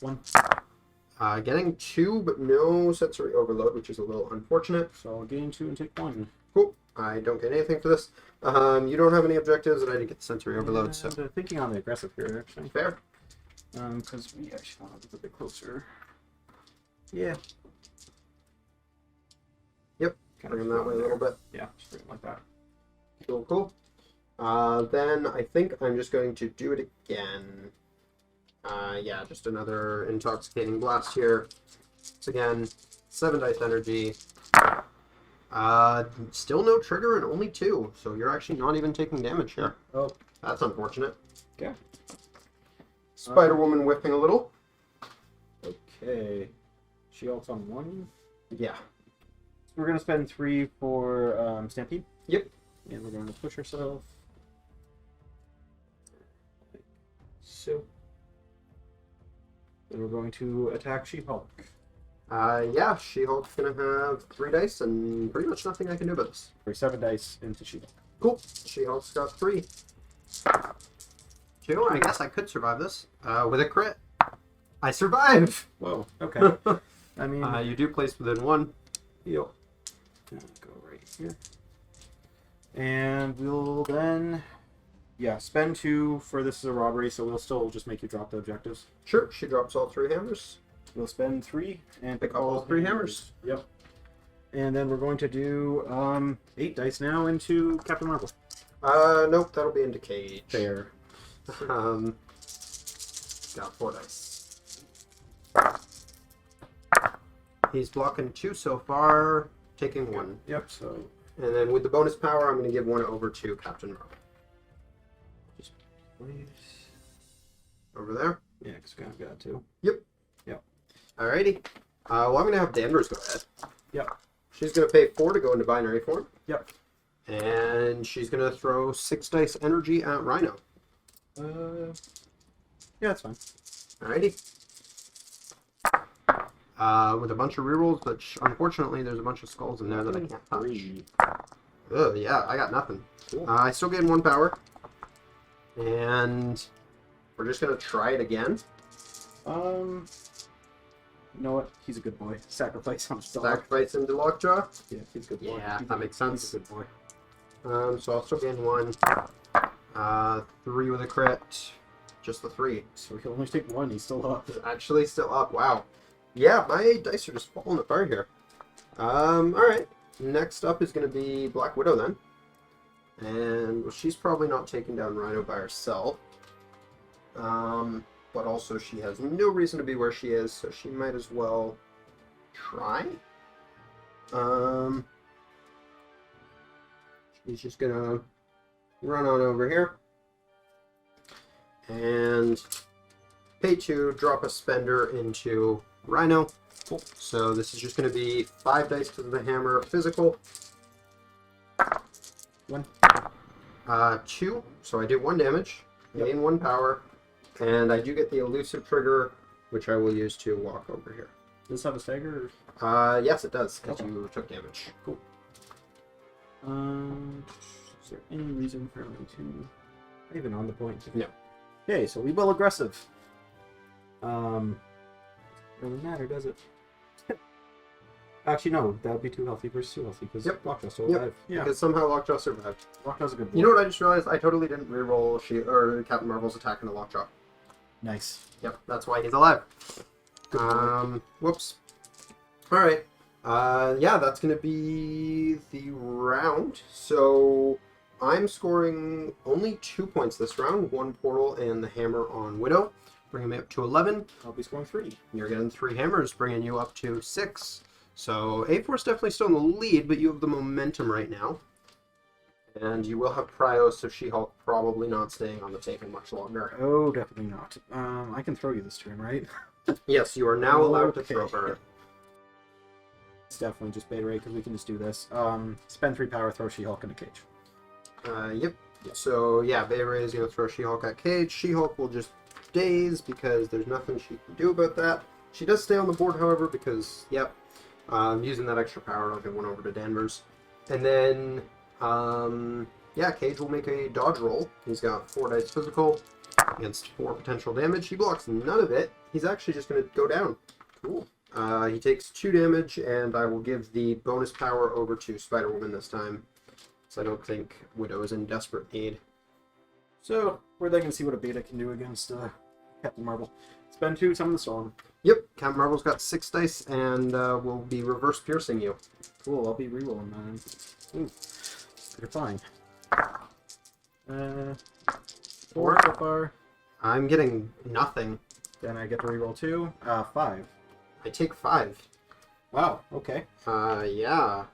Speaker 3: 1.
Speaker 1: Getting 2, but no sensory overload, which is a little unfortunate.
Speaker 3: So I'll gain 2 and take 1.
Speaker 1: Cool. I don't get anything for this. You don't have any objectives, and I didn't get the sensory overload, so...
Speaker 3: Thinking on the aggressive here, actually.
Speaker 1: Fair.
Speaker 3: Because we actually want to look a bit closer. Yeah.
Speaker 1: Yep. Bring him that way a little bit.
Speaker 3: Yeah, just bring it like that.
Speaker 1: Cool. Then I think I'm just going to do it again. Yeah, just another Intoxicating Blast here. It's again 7 dice energy. Still no trigger and only 2, so you're actually not even taking damage here.
Speaker 3: Oh.
Speaker 1: That's unfortunate.
Speaker 3: Okay.
Speaker 1: Spider-Woman whipping a little.
Speaker 3: Okay. She ults on 1.
Speaker 1: Yeah.
Speaker 3: So we're going to spend 3 for Stampede.
Speaker 1: Yep.
Speaker 3: And we're going to push ourselves. So. Then we're going to attack She-Hulk.
Speaker 1: Yeah, She-Hulk's gonna have 3 dice and pretty much nothing I can do about this.
Speaker 3: For 7 dice into She-Hulk.
Speaker 1: Cool. She-Hulk's got 3. 2, I guess I could survive this. With a crit. I survive!
Speaker 3: Whoa, okay. I mean...
Speaker 1: you do place within 1.
Speaker 3: Yo. Go right here. And we'll then... Yeah, spend 2 for this is a robbery, so we'll still just make you drop the objectives.
Speaker 1: Sure, she drops all 3 hammers.
Speaker 3: We'll spend 3 and
Speaker 1: Pick up all 3 hammers.
Speaker 3: Yep. And then we're going to do 8 dice now into Captain Marvel.
Speaker 1: Nope, that'll be into Cage.
Speaker 3: Fair.
Speaker 1: Got 4 dice. He's blocking 2 so far, taking 1.
Speaker 3: Yep, so...
Speaker 1: And then with the bonus power, I'm going to give 1 over to Captain Marvel.
Speaker 3: Just please.
Speaker 1: Over there?
Speaker 3: Yeah, because we kind of got 2.
Speaker 1: Yep.
Speaker 3: Yep.
Speaker 1: Alrighty. Well, I'm going to have Danvers go ahead.
Speaker 3: Yep.
Speaker 1: She's going to pay 4 to go into binary form.
Speaker 3: Yep.
Speaker 1: And she's going to throw 6 dice energy at Rhino.
Speaker 3: Yeah, that's fine.
Speaker 1: Alrighty. With a bunch of rerolls, but unfortunately there's a bunch of skulls in there that I can't touch. Ugh, yeah, I got nothing.
Speaker 3: Cool.
Speaker 1: I still gain 1 power. And we're just going to try it again.
Speaker 3: You know what? He's a good boy. Sacrifice him.
Speaker 1: Sacrifice into Lockjaw.
Speaker 3: Yeah, he's a good boy.
Speaker 1: Yeah, that makes sense.
Speaker 3: He's a good boy.
Speaker 1: So I'll still gain 1. 3 with a crit. Just the 3.
Speaker 3: So he'll only take 1. He's still up.
Speaker 1: It's actually still up. Wow. Yeah, my dice are just falling apart here. Alright. Next up is going to be Black Widow then. And well, she's probably not taking down Rhino by herself. But also she has no reason to be where she is, so she might as well try. She's just going to run on over here. And pay 2, drop a spender into Rhino. Cool. So this is just going to be 5 dice to the hammer physical.
Speaker 3: 1.
Speaker 1: 2. So I do 1 damage, gain 1 power, and I do get the elusive trigger, which I will use to walk over here.
Speaker 3: Does this have a stagger?
Speaker 1: Yes, it does, because
Speaker 3: Okay.
Speaker 1: you took damage.
Speaker 3: Cool. Is there any reason for me to... Not even on the point.
Speaker 1: No.
Speaker 3: Okay, so we will aggressive. Doesn't really matter, does it? Actually, no. That would be too healthy versus too healthy, because Lockjaw's still alive. Yeah,
Speaker 1: Because somehow Lockjaw survived.
Speaker 3: Lockjaw's a good boy.
Speaker 1: You know what I just realized? I totally didn't reroll Captain Marvel's attack into Lockjaw.
Speaker 3: Nice.
Speaker 1: Yep, that's why he's alive.
Speaker 3: Good boy.
Speaker 1: Whoops. Alright. Yeah, that's going to be the round. So I'm scoring only 2 points this round. 1 portal and the hammer on Widow, bringing me up to 11.
Speaker 3: I'll be scoring 3.
Speaker 1: You're getting 3 hammers, bringing you up to 6. So A4's definitely still in the lead, but you have the momentum right now. And you will have Prio, so She-Hulk probably not staying on the table much longer.
Speaker 3: Oh, definitely not. I can throw you this turn, right?
Speaker 1: Yes, you are now allowed to throw her.
Speaker 3: It's definitely just Beta Ray, because we can just do this. Spend 3 power, throw She-Hulk in a cage.
Speaker 1: Yep. So, yeah, Beta Ray is going to throw She-Hulk at cage. She-Hulk will just daze, because there's nothing she can do about that. She does stay on the board, however, because, yep, using that extra power, I'll get one over to Danvers. And then... yeah, Cage will make a dodge roll. He's got 4 dice physical against 4 potential damage. He blocks none of it. He's actually just going to go down. Cool. He takes 2 damage, and I will give the bonus power over to Spider-Woman this time. So I don't think Widow is in desperate need.
Speaker 3: So, we're then going to see what a Beta can do against Captain Marvel. Spend 2, summon the Storm.
Speaker 1: Yep, Captain Marvel's got 6 dice, and will be reverse piercing you.
Speaker 3: Cool, I'll be rerolling mine. Ooh. You're fine. 4 so far.
Speaker 1: I'm getting nothing.
Speaker 3: Then I get to reroll 2. 5.
Speaker 1: I take 5.
Speaker 3: Wow, okay.
Speaker 1: Yeah.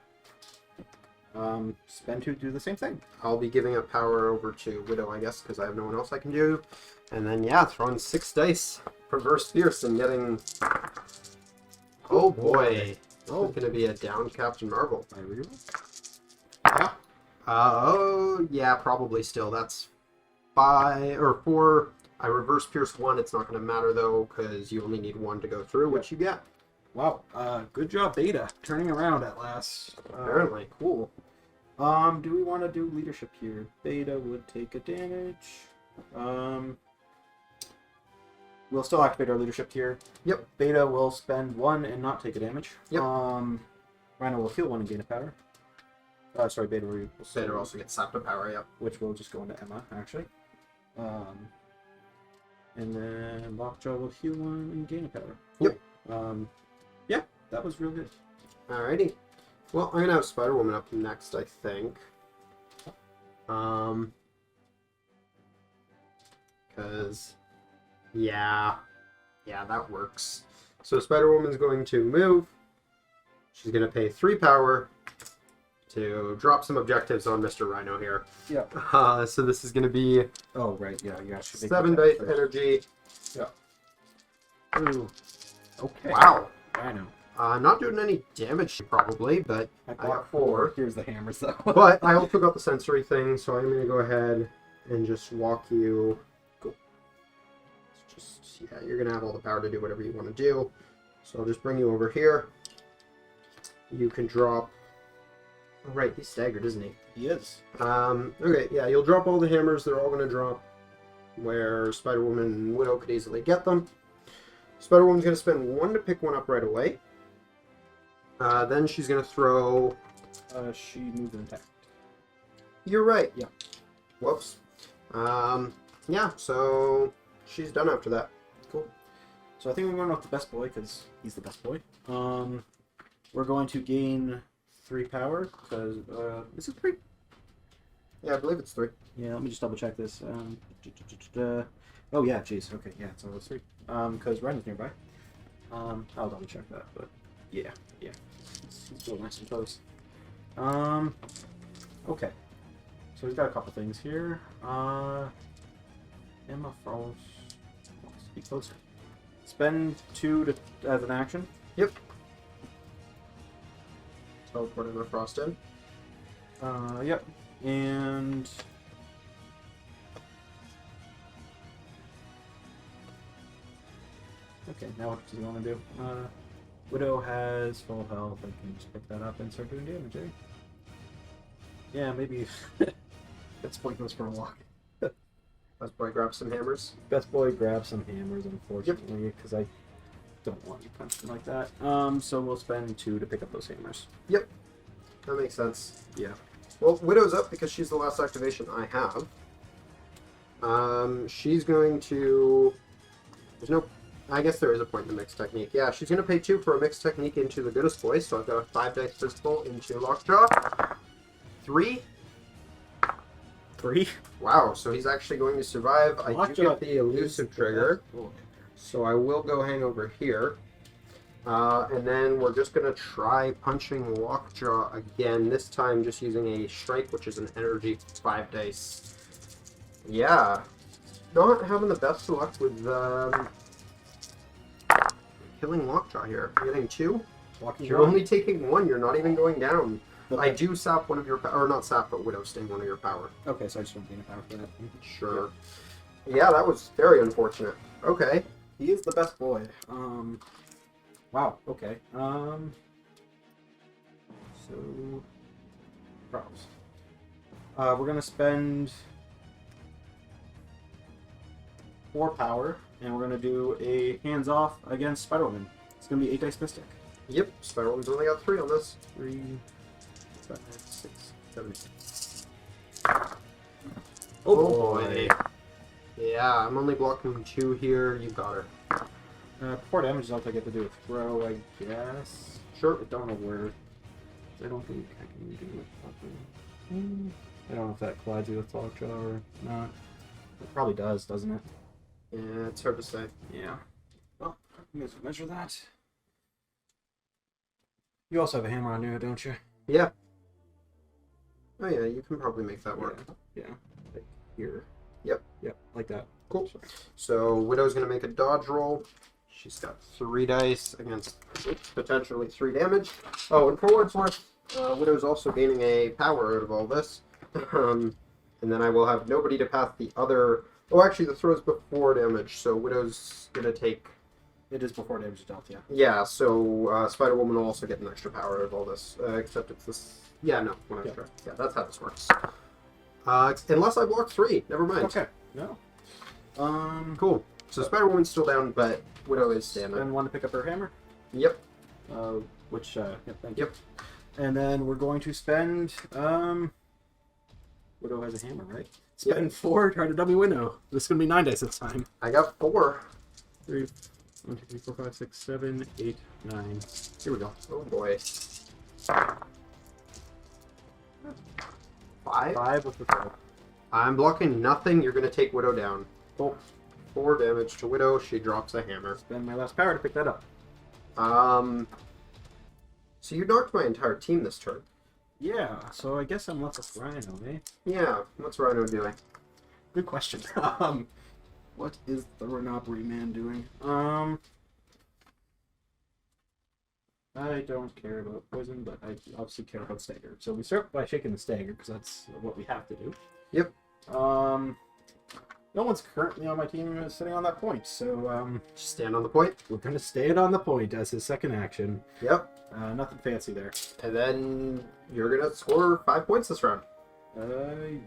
Speaker 3: Spend 2 to do the same thing.
Speaker 1: I'll be giving up power over to Widow, I guess, because I have no one else I can do. And then, yeah, throwing 6 dice. Reverse Fierce and getting... Oh, boy.
Speaker 3: Oh.
Speaker 1: It's going to be a down Captain Marvel.
Speaker 3: I reroll?
Speaker 1: Yeah. Oh, yeah, probably still. That's 5 or 4. I reverse Pierce 1. It's not going to matter, though, because you only need 1 to go through, which you get.
Speaker 3: Wow. Good job, Beta. Turning around at last.
Speaker 1: Apparently.
Speaker 3: Cool. Do we want to do leadership here? Beta would take a damage. We'll still activate our leadership tier.
Speaker 1: Yep.
Speaker 3: Beta will spend 1 and not take a damage.
Speaker 1: Yep.
Speaker 3: Rhino will heal 1 and gain a power. Sorry, Beta will
Speaker 1: Beta also gets sapped of power, yep.
Speaker 3: which will just go into Emma, actually. And then Lockjaw will heal 1 and gain a power. Cool.
Speaker 1: Yep.
Speaker 3: Yeah, that was real good.
Speaker 1: Alrighty. Well, I'm going to have Spider-Woman up next, I think. Because... Yeah, that works. So Spider-Woman's going to move. She's going to pay 3 power to drop some objectives on Mr. Rhino here.
Speaker 3: Yep.
Speaker 1: So this is going to be
Speaker 3: Oh, right, yeah.
Speaker 1: 7 dice energy.
Speaker 3: Yep. Ooh. Okay.
Speaker 1: Wow.
Speaker 3: Rhino.
Speaker 1: Not doing any damage, probably, but I got 4.
Speaker 3: Here's the hammers, though.
Speaker 1: But I also got the sensory thing, so I'm going to go ahead and just walk you... Yeah, you're going to have all the power to do whatever you want to do. So I'll just bring you over here. You can drop... Oh, right, he's staggered, isn't he?
Speaker 3: He is.
Speaker 1: Okay, yeah, you'll drop all the hammers. They're all going to drop where Spider-Woman and Widow could easily get them. Spider-Woman's going to spend 1 to pick one up right away. Then she's going to throw...
Speaker 3: She moved and attacked.
Speaker 1: You're right.
Speaker 3: Yeah.
Speaker 1: Whoops. Yeah, so she's done after that.
Speaker 3: Cool. So I think we're going with the best boy, because he's the best boy. We're going to gain 3 power, because, is it 3?
Speaker 1: Yeah, I believe it's 3.
Speaker 3: Yeah, let me just double check this. Oh yeah, jeez, okay, yeah, it's almost 3. Because Rhino's nearby. I'll double check that, but yeah. He's still nice and close. Okay. So we've got a couple things here. Emma Frost. Be closer. Spend 2 as an action.
Speaker 1: Yep. Teleport Emma Frost in.
Speaker 3: Yep. And okay, now what do you want to do? Widow has full health. I can just pick that up and start doing damage, eh? Yeah, maybe. Best boy goes for a walk.
Speaker 1: Best boy grabs some hammers.
Speaker 3: Best boy grabs some hammers, unfortunately, because I don't want you punching like that. So we'll spend 2 to pick up those hammers.
Speaker 1: Yep. That makes sense.
Speaker 3: Yeah.
Speaker 1: Well, Widow's up because she's the last activation I have. She's going to... There's no I guess there is a point in the mixed technique. Yeah, she's going to pay 2 for a mixed technique into the Goodest Boy, so I've got a 5 dice physical into Lockjaw. 3.
Speaker 3: 3.
Speaker 1: Wow, so he's actually going to survive. I do
Speaker 3: Lockjaw
Speaker 1: get the elusive trigger, so I will go hang over here. And then we're just going to try punching Lockjaw again, this time just using a strike, which is an energy 5 dice. Yeah, not having the best of luck with killing Lockjaw here. You're getting 2. You're only taking 1, you're not even going down.
Speaker 3: Okay.
Speaker 1: I do sap one of your or not sap, but Widow Sting one of your power.
Speaker 3: Okay, so I just don't gain a power for that.
Speaker 1: Sure. Yeah, that was very unfortunate. Okay.
Speaker 3: He is the best boy. Wow. Okay. So props. We're gonna spend 4 power, and we're gonna do a hands off against Spider-Woman. It's gonna be 8 dice mystic.
Speaker 1: Yep, Spider-Woman's only got 3 on this.
Speaker 3: 3, 5, 6, 7, 8.
Speaker 1: Oh boy. Yeah, I'm only blocking 2 here. You got her.
Speaker 3: 4 damage is all I get to do a throw, I guess.
Speaker 1: Sure.
Speaker 3: I don't know where. I don't think I can do it properly. I don't know if that collides you with Lockjaw or not. It probably does, doesn't it?
Speaker 1: Yeah, it's hard to say.
Speaker 3: Yeah. Well, I'm going to measure that. You also have a hammer on you, don't you?
Speaker 1: Yeah. Oh yeah, you can probably make that work.
Speaker 3: Yeah. Like here.
Speaker 1: Yep.
Speaker 3: Yep, like that.
Speaker 1: Cool. So Widow's going to make a dodge roll. She's got 3 dice against potentially 3 damage. Oh, and for what it's worth, Widow's also gaining a power out of all this. And then I will have nobody to pass the other... Oh, actually, the throw's before damage, so Widow's going to take...
Speaker 3: It is before damage dealt, yeah.
Speaker 1: Yeah, so Spider-Woman will also get an extra power out of all this, except it's this... Yeah, no, one extra. Yeah, that's how this works. Unless I block 3, never mind.
Speaker 3: Okay, no.
Speaker 1: Cool. So Spider-Woman's still down, but Widow is standing.
Speaker 3: And want to pick up her hammer?
Speaker 1: Yep.
Speaker 3: Which, yep, thank you.
Speaker 1: Yep.
Speaker 3: And then we're going to spend, Widow has a hammer, right? Spend 4, try to dummy Widow. This is going to be 9 dice this time.
Speaker 1: I got 4.
Speaker 3: 3, 1, 2, 3, 4, 5, 6, 7, 8, 9. Here we go.
Speaker 1: Oh boy. 5?
Speaker 3: 5 with the throw.
Speaker 1: I'm blocking nothing. You're going to take Widow down.
Speaker 3: Cool.
Speaker 1: 4 damage to Widow. She drops a hammer.
Speaker 3: Spend my last power to pick that up.
Speaker 1: So you knocked my entire team this turn.
Speaker 3: Yeah, so I guess I'm left with Rhino, eh?
Speaker 1: Yeah. What's Rhino doing?
Speaker 3: Good question. What is the Renoppery man doing? I don't care about poison, but I obviously care about stagger. So we start by shaking the stagger, because that's what we have to do.
Speaker 1: Yep.
Speaker 3: No one's currently on my team sitting on that point, so
Speaker 1: Just stand on the point.
Speaker 3: we're going to stay it on the point as his second action.
Speaker 1: Yep.
Speaker 3: Nothing fancy there.
Speaker 1: And then you're going to score 5 points this round.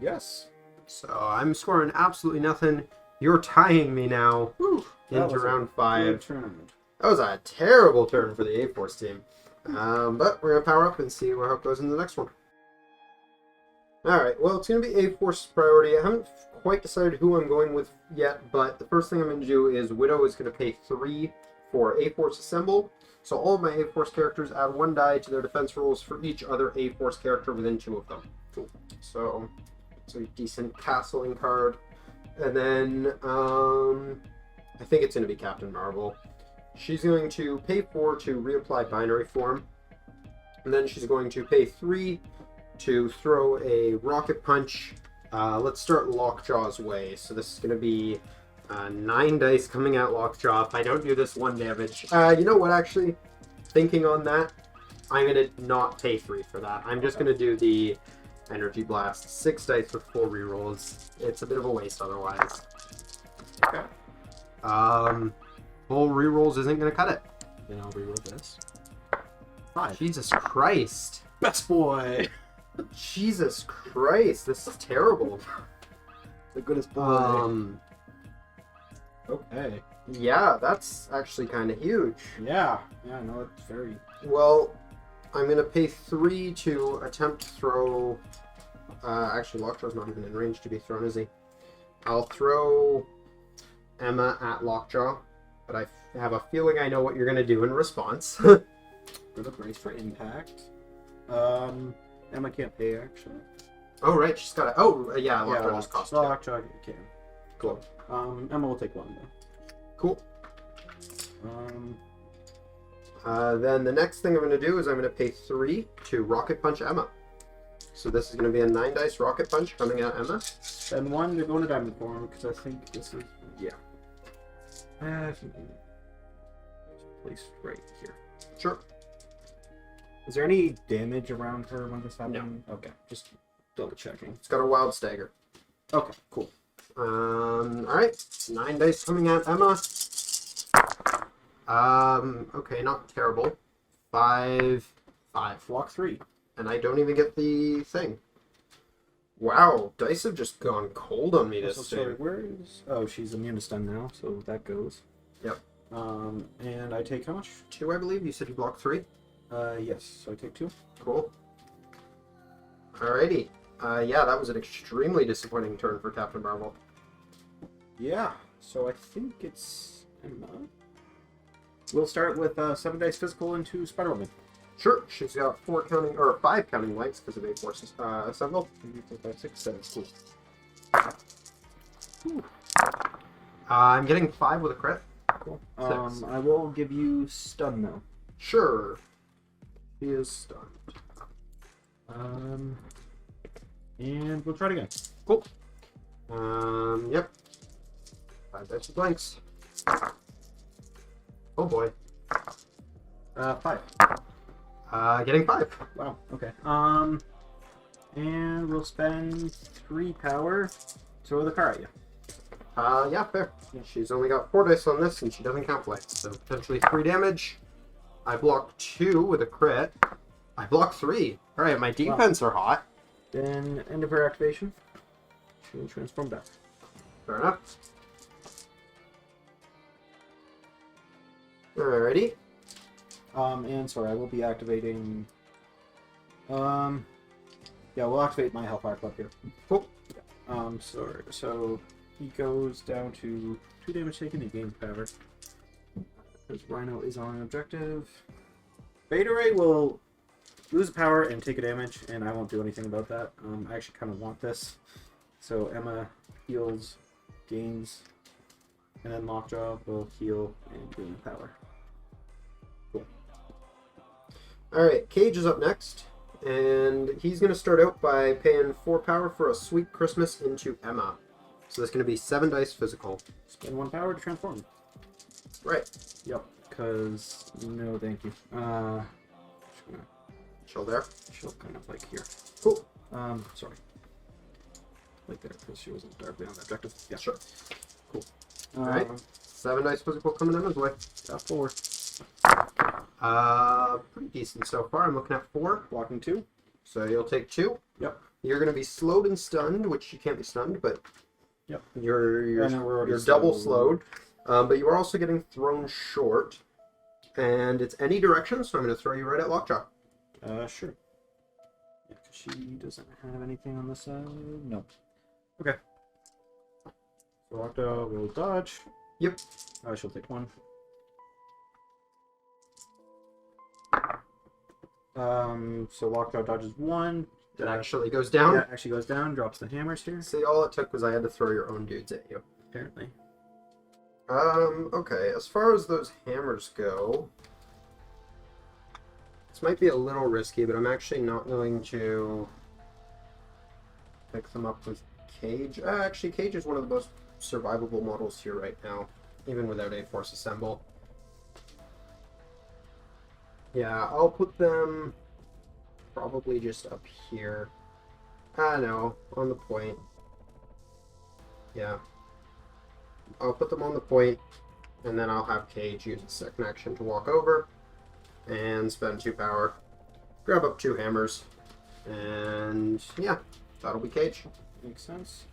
Speaker 3: Yes.
Speaker 1: So I'm scoring absolutely nothing. You're tying me now into
Speaker 3: was a
Speaker 1: round
Speaker 3: good
Speaker 1: 5.
Speaker 3: turn.
Speaker 1: That was a terrible turn for the A-Force team. But we're going to how it goes in the next one. Alright, well, it's going to be A-Force priority. I haven't quite decided who I'm going with yet, but the first thing I'm going to do is Widow is going to pay 3 for A-Force Assemble. So all of my A-Force characters add 1 die to their defense rolls for each other A-Force character within 2 of them. Cool. So it's a decent castling card. And then I think it's going to be Captain Marvel. She's going to pay 4 to reapply binary form. And then she's going to pay 3 to throw a rocket punch. Let's start Lockjaw's way. So this is going to be 9 dice coming at Lockjaw. If I don't do this, 1 damage. You know what, actually? Thinking on that, I'm going to not pay 3 for that. I'm just going to do the Energy Blast. 6 dice with 4 rerolls. It's a bit of a waste otherwise.
Speaker 3: Okay.
Speaker 1: Full rerolls isn't going to cut it.
Speaker 3: Then I'll reroll this. 5.
Speaker 1: Jesus Christ.
Speaker 3: Best boy!
Speaker 1: Jesus Christ, this is terrible.
Speaker 3: The goodest boy. Okay.
Speaker 1: Yeah, that's actually kind of huge.
Speaker 3: Yeah, no, it's very...
Speaker 1: Well, I'm going to pay 3 to attempt to throw... actually, Lockjaw's not even in range to be thrown, is he? I'll throw Emma at Lockjaw. but I have a feeling I know what you're going to do in response.
Speaker 3: For the brace for impact. Emma can't pay, actually.
Speaker 1: Oh, right, she's got a... Oh, yeah, Lockjaw just cost 2.
Speaker 3: Lockjaw can.
Speaker 1: Cool.
Speaker 3: Emma will take 1, then.
Speaker 1: Cool. Then the next thing I'm going to do is I'm going to pay 3 to Rocket Punch Emma. So this is going to be a 9 dice Rocket Punch coming at Emma.
Speaker 3: And 1 to go into diamond form, because I think this is... Yeah. Placed right here.
Speaker 1: Sure.
Speaker 3: Is there any damage around her when this happens?
Speaker 1: No.
Speaker 3: Okay, just double checking.
Speaker 1: It's got a Wild Stagger.
Speaker 3: Okay, cool.
Speaker 1: Alright. 9 dice coming at Emma. Okay, not terrible. 5.
Speaker 3: Block 3.
Speaker 1: And I don't even get the thing. Wow, dice have just gone cold on me this
Speaker 3: Sorry,
Speaker 1: time.
Speaker 3: where is... Oh, she's immune to stun now, so that goes.
Speaker 1: Yep.
Speaker 3: And I take how much?
Speaker 1: 2, I believe. You said you blocked 3?
Speaker 3: Yes, so I take 2.
Speaker 1: Cool. Alrighty. Yeah, that was an extremely disappointing turn for Captain Marvel.
Speaker 3: Yeah, so I think it's Emma. We'll start with 7 dice physical into Spider-Woman.
Speaker 1: Sure, she's got 4 counting, or 5 counting lights because of A forces assemble.
Speaker 3: 3, 4, 5, 6, 7. Cool.
Speaker 1: Ooh. I'm getting 5 with a crit.
Speaker 3: Cool.
Speaker 1: 6.
Speaker 3: I will give you stun though.
Speaker 1: Sure. He is stunned.
Speaker 3: And we'll try it again.
Speaker 1: Cool. Yep. 5 dice with blanks. Oh boy.
Speaker 3: 5.
Speaker 1: Getting 5.
Speaker 3: Wow. Okay. And we'll spend 3 power to throw the car at you.
Speaker 1: Yeah, fair. She's only got 4 dice on this, and she doesn't count lights, so potentially 3 damage. I block 2 with a crit. I block 3. Alright, my defense are hot.
Speaker 3: Then, end of her activation, she will transform back.
Speaker 1: Fair enough. Alrighty.
Speaker 3: And sorry, I will be activating... yeah, we'll activate my Hellfire Club here.
Speaker 1: Cool.
Speaker 3: Sorry, so he goes down to 2 damage taken, he gains power. Because Rhino is on an objective. Beta Ray will lose power and take a damage, and I won't do anything about that. I actually kind of want this. So Emma heals, gains, and then Lockjaw will heal and gain power. Cool.
Speaker 1: Alright, Cage is up next, and he's going to start out by paying 4 power for a Sweet Christmas into Emma. So that's going to be 7 dice physical.
Speaker 3: Spend 1 power to transform.
Speaker 1: Right.
Speaker 3: Yep, because no thank you. Just gonna
Speaker 1: Chill there.
Speaker 3: chill kind of like here.
Speaker 1: Cool.
Speaker 3: Sorry. Like there, because she wasn't directly on the objective. Yeah.
Speaker 1: Sure.
Speaker 3: Cool.
Speaker 1: Alright. 7 dice physical coming Emma's way.
Speaker 3: Got 4.
Speaker 1: Pretty decent so far. I'm looking at 4.
Speaker 3: Blocking 2.
Speaker 1: So you'll take 2.
Speaker 3: Yep.
Speaker 1: You're going to be slowed and stunned, which you can't be stunned, but
Speaker 3: Yep.
Speaker 1: you're
Speaker 3: I know we're already
Speaker 1: double
Speaker 3: slowed.
Speaker 1: slowed. But you are also getting thrown short. And it's any direction, so I'm going to throw you right at Lockjaw.
Speaker 3: Sure. Yeah, because she doesn't have anything on this side. No. Okay. So Lockjaw will dodge.
Speaker 1: Yep.
Speaker 3: She'll take 1. So Lockjaw dodges 1.
Speaker 1: That actually goes down.
Speaker 3: Yeah, actually goes down, drops the hammers here.
Speaker 1: See, all it took was I had to throw your own dudes at you.
Speaker 3: Apparently.
Speaker 1: Okay, as far as those hammers go, this might be a little risky, but I'm actually not going to pick them up with Cage. Actually, Cage is one of the most survivable models here right now, even without A-Force Assemble. Yeah, I'll put them probably just up here. No, on the point. Yeah. I'll put them on the point, and then I'll have Cage use a second action to walk over and spend 2 power. Grab up 2 hammers, and yeah, that'll be Cage.
Speaker 3: Makes sense.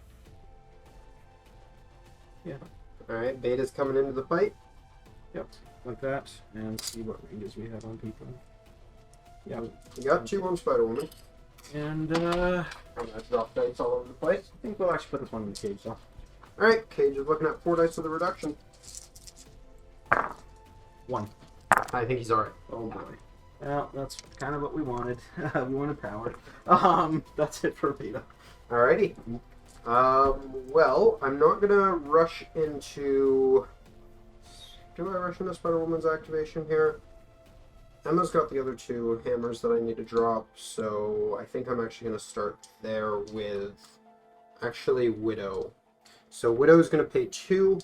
Speaker 3: Yeah.
Speaker 1: Alright, Beta's coming into the fight.
Speaker 3: Yep. Like that. And see what ranges we have on people. Yeah.
Speaker 1: You got 2 on Spider-Woman.
Speaker 3: And
Speaker 1: I'm gonna drop dice all over the place.
Speaker 3: I think we'll actually put this one in the cage though.
Speaker 1: Alright, Cage is looking at 4 dice with a reduction.
Speaker 3: 1.
Speaker 1: I think he's alright.
Speaker 3: Oh boy. Well, that's kind of what we wanted. We wanted power. That's it for beta.
Speaker 1: Alrighty. Well, I'm not gonna rush into... Do I rush into Spider-Woman's activation here? Emma's got the other 2 hammers that I need to drop, so I think I'm actually gonna start there with... Actually, Widow. So Widow's gonna pay 2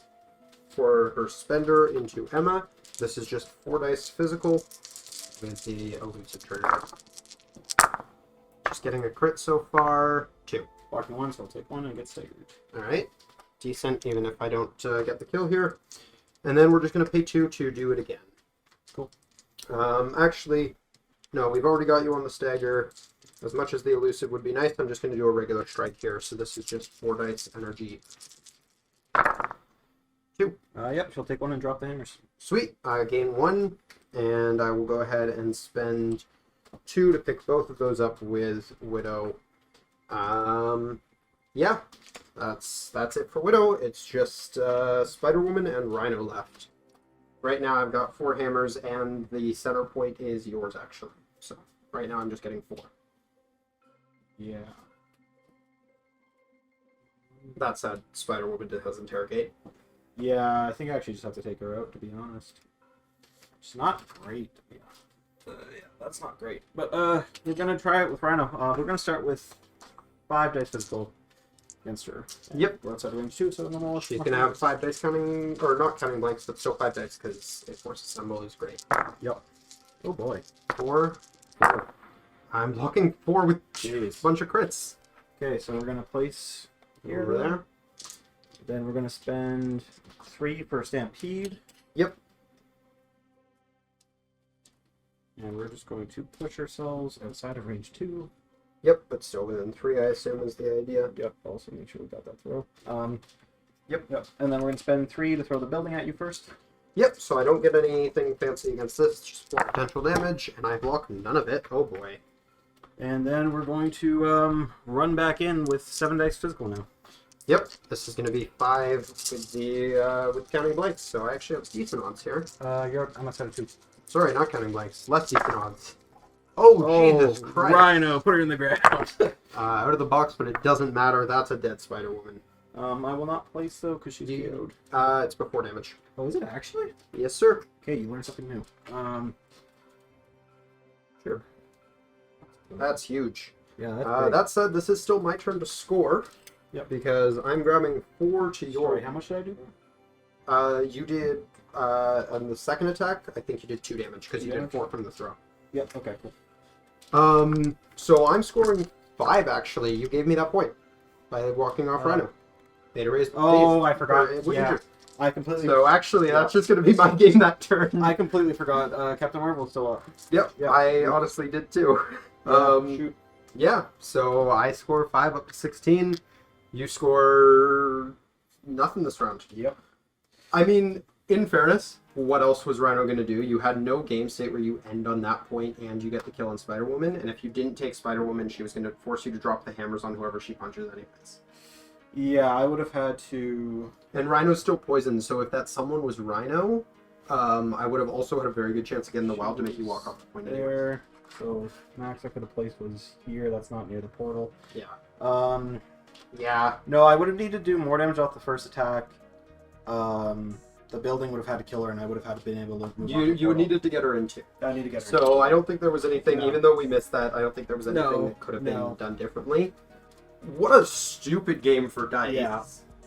Speaker 1: for her spender into Emma. This is just 4 dice physical with the elusive trigger. Just getting a crit so far. 2.
Speaker 3: Blocking 1, so I'll take 1 and get staggered.
Speaker 1: Alright. Decent, even if I don't get the kill here. And then we're just going to pay 2 to do it again.
Speaker 3: Cool.
Speaker 1: Actually, no, we've already got you on the stagger. As much as the elusive would be nice, I'm just going to do a regular strike here. So this is just 4 dice energy. 2.
Speaker 3: Yep, she'll take 1 and drop the hammers.
Speaker 1: Sweet. I gain 1, and I will go ahead and spend 2 to pick both of those up with Widow. Yeah, that's it for Widow. It's just Spider-Woman and Rhino left. Right now I've got 4 hammers, and the center point is yours, actually. So right now I'm just getting 4.
Speaker 3: Yeah.
Speaker 1: That said, Spider-Woman does interrogate.
Speaker 3: Yeah, I think I actually just have to take her out, to be honest. It's not great, to be honest. Yeah, that's not great. But we're gonna try it with Rhino. We're gonna start with 5 dice physical against her.
Speaker 1: Yep.
Speaker 3: We're outside range 2, so normal.
Speaker 1: She's gonna have 5 dice counting, or not counting blanks, but still 5 dice because a force assemble is great.
Speaker 3: Yep. Oh boy.
Speaker 1: 4. 4. I'm blocking 4 with
Speaker 3: Jeez.
Speaker 1: a bunch of crits.
Speaker 3: Okay, so we're gonna place here.
Speaker 1: Over there.
Speaker 3: Then we're gonna spend 3 for Stampede.
Speaker 1: Yep.
Speaker 3: And we're just going to push ourselves outside of range 2.
Speaker 1: Yep, but still within 3, I assume, is the idea.
Speaker 3: Yep, also make sure we got that throw.
Speaker 1: Yep.
Speaker 3: And then we're going to spend 3 to throw the building at you first.
Speaker 1: Yep, so I don't get anything fancy against this, just 4 potential damage, and I block none of it. Oh boy.
Speaker 3: And then we're going to run back in with 7 dice physical now.
Speaker 1: Yep, this is going to be 5 with the with counting blanks, so I actually have decent odds here.
Speaker 3: I'm outside of 2.
Speaker 1: Sorry, not counting blanks. Less decent odds. Oh, Jesus Christ.
Speaker 3: Rhino, put her in the ground.
Speaker 1: Out of the box, but it doesn't matter. That's a dead Spider-Woman.
Speaker 3: I will not place, though, because she's KO'd.
Speaker 1: It's before damage.
Speaker 3: Oh, is it actually?
Speaker 1: Yes, sir.
Speaker 3: Okay, you learned something new. Sure.
Speaker 1: That's huge.
Speaker 3: Yeah, that's great.
Speaker 1: That said, this is still my turn to score.
Speaker 3: Yep.
Speaker 1: Because I'm grabbing 4 to your...
Speaker 3: Sorry, how much did I do?
Speaker 1: You did, on the second attack, I think you did 2 damage, because you did 4 from the throw.
Speaker 3: Yep, okay, cool.
Speaker 1: So I'm scoring 5, actually. You gave me that point by walking off Rhino. Beta raised.
Speaker 3: Oh, I forgot.
Speaker 1: Yeah.
Speaker 3: Yeah. I completely...
Speaker 1: So actually, that's just going to be my game that turn.
Speaker 3: I completely forgot. Captain Marvel's still up.
Speaker 1: Yep,
Speaker 3: Yeah.
Speaker 1: I honestly did too.
Speaker 3: Shoot.
Speaker 1: Yeah, so I score 5 up to 16. You score nothing this round.
Speaker 3: Yep.
Speaker 1: I mean, in fairness, what else was Rhino going to do? You had no game state where you end on that point and you get the kill on Spider-Woman, and if you didn't take Spider-Woman, she was going to force you to drop the hammers on whoever she punches anyways.
Speaker 3: Yeah, I would have had to...
Speaker 1: And Rhino's still poisoned, so if that someone was Rhino, I would have also had a very good chance again in the wild to make you walk off the point anyway.
Speaker 3: There. So, max I could have placed was here. That's not near the portal.
Speaker 1: Yeah. Yeah.
Speaker 3: No, I would have needed to do more damage off the first attack. The building would have had to kill her, and I would have had to been able to move on.
Speaker 1: You needed to get her in too.
Speaker 3: I need to get her.
Speaker 1: So I don't think there was anything,
Speaker 3: No.
Speaker 1: even though we missed that, I don't think there was anything that could have been done differently. What a stupid game for dice.
Speaker 3: Yeah.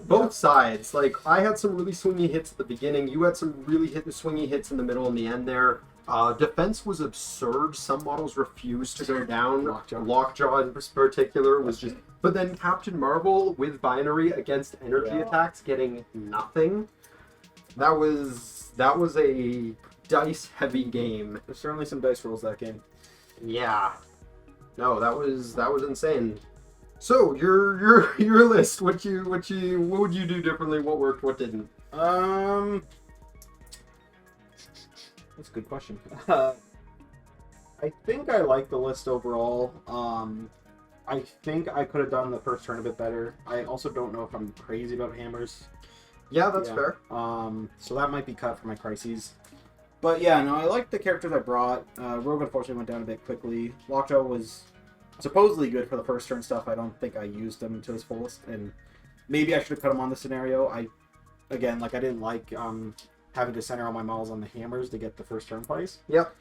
Speaker 1: Both sides. Like, I had some really swingy hits at the beginning. You had some really swingy hits in the middle and the end there. Defense was absurd. Some models refused to go down. Lockjaw in particular was just... But then Captain Marvel with binary against energy attacks getting nothing. That was a dice-heavy game.
Speaker 3: There's certainly some dice rolls that game.
Speaker 1: Yeah. No, that was insane. So your list. What would you do differently? What worked? What didn't?
Speaker 3: That's a good question. I think I like the list overall. I think I could have done the first turn a bit better. I also don't know if I'm crazy about hammers.
Speaker 1: Yeah, that's
Speaker 3: Yeah.
Speaker 1: fair.
Speaker 3: So that might be cut for my crises. But yeah, no, I like the characters I brought. Rogue unfortunately went down a bit quickly. Lockjaw was supposedly good for the first turn stuff. I don't think I used him to his fullest, and maybe I should have cut him on the scenario. I didn't like having to center all my models on the hammers to get the first turn place.
Speaker 1: Yep.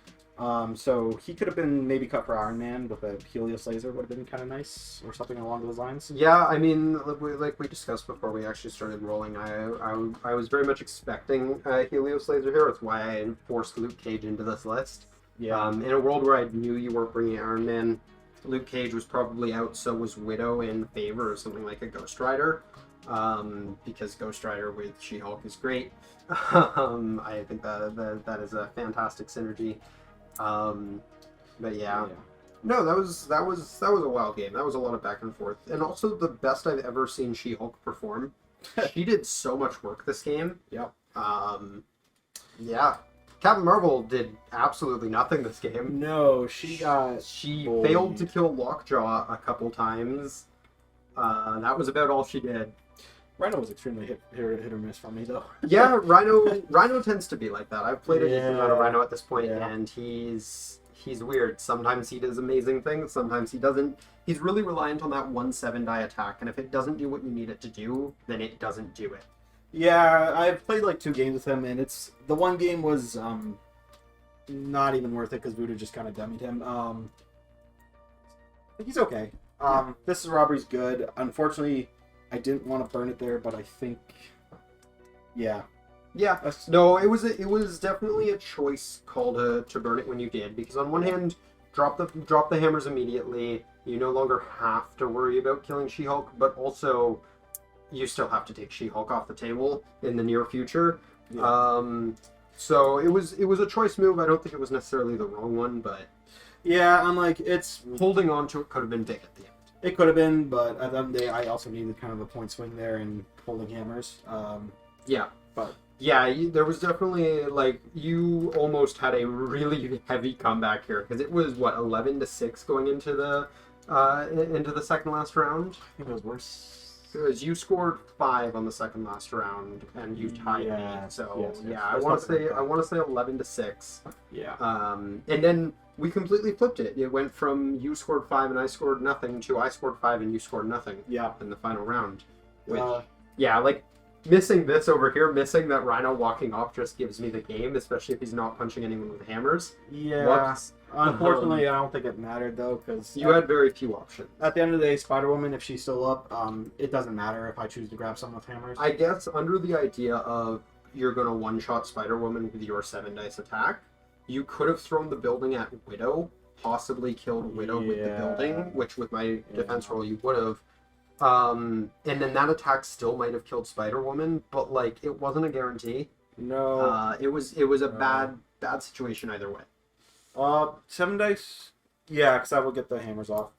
Speaker 3: So he could have been maybe cut for Iron Man with a Helios laser, would have been kind of nice, or something along those lines.
Speaker 1: Yeah, I mean, like we discussed before we actually started rolling, I was very much expecting Helios laser here. It's why I forced Luke Cage into this list.
Speaker 3: Yeah.
Speaker 1: In a world where I knew you weren't bringing Iron Man, Luke Cage was probably out, so was Widow in favor of something like a Ghost Rider, because Ghost Rider with She-Hulk is great. I think that is a fantastic synergy. But yeah. No, that was a wild game. That was a lot of back and forth, and also the best I've ever seen She-Hulk perform. She did so much work this game.
Speaker 3: Yep.
Speaker 1: Yeah. Captain Marvel did absolutely nothing this game.
Speaker 3: No, she
Speaker 1: failed to kill Lockjaw a couple times. That was about all she did.
Speaker 3: Rhino was extremely hit or miss for me though.
Speaker 1: Yeah, Rhino tends to be like that. I've played a decent amount of Rhino at this point,
Speaker 3: Yeah.
Speaker 1: and he's weird. Sometimes he does amazing things, sometimes he doesn't. He's really reliant on that 1/7 die attack, and if it doesn't do what you need it to do, then it doesn't do it.
Speaker 3: Yeah, I've played like 2 games with him, and the one game was not even worth it because Voodoo just kind of dummied him. I think he's okay. This is Robbery's good. Unfortunately, I didn't want to burn it there, but I think, yeah.
Speaker 1: Yeah, no, it was definitely a choice call to burn it when you did, because on one hand, drop the hammers immediately. You no longer have to worry about killing She-Hulk, but also you still have to take She-Hulk off the table in the near future.
Speaker 3: Yeah.
Speaker 1: So it was a choice move. I don't think it was necessarily the wrong one, but
Speaker 3: Yeah, I'm like, it's
Speaker 1: holding on to it could have been big at the end.
Speaker 3: It could have been, but at the end of the day, I also needed kind of a point swing there and holding hammers.
Speaker 1: Yeah.
Speaker 3: But
Speaker 1: yeah, there was definitely, like, you almost had a really heavy comeback here, because it was, what, 11-6 going into the second last round?
Speaker 3: I think it was worse.
Speaker 1: Because you scored 5 on the second last round, and you tied me. So
Speaker 3: yes.
Speaker 1: yeah, I want to say 11-6.
Speaker 3: Yeah.
Speaker 1: And then we completely flipped it. It went from you scored 5 and I scored nothing to I scored 5 and you scored nothing.
Speaker 3: Yeah.
Speaker 1: In the final round. Which,
Speaker 3: yeah,
Speaker 1: like missing this over here, missing that Rhino walking off just gives me the game, especially if he's not punching anyone with hammers.
Speaker 3: Yeah.
Speaker 1: Whoops.
Speaker 3: Unfortunately, I don't think it mattered though, because
Speaker 1: You had very few options.
Speaker 3: at the end of the day, Spider-Woman, if she's still up, it doesn't matter if I choose to grab someone with hammers.
Speaker 1: I guess under the idea of you're going to one-shot Spider-Woman with your 7-dice attack, you could have thrown the building at Widow, possibly killed Widow with the building, which with my defense roll you would have. And then that attack still might have killed Spider-Woman, but like it wasn't a guarantee.
Speaker 3: No.
Speaker 1: It was a bad situation either way.
Speaker 3: 7 dice. Yeah, because I will get the hammers off.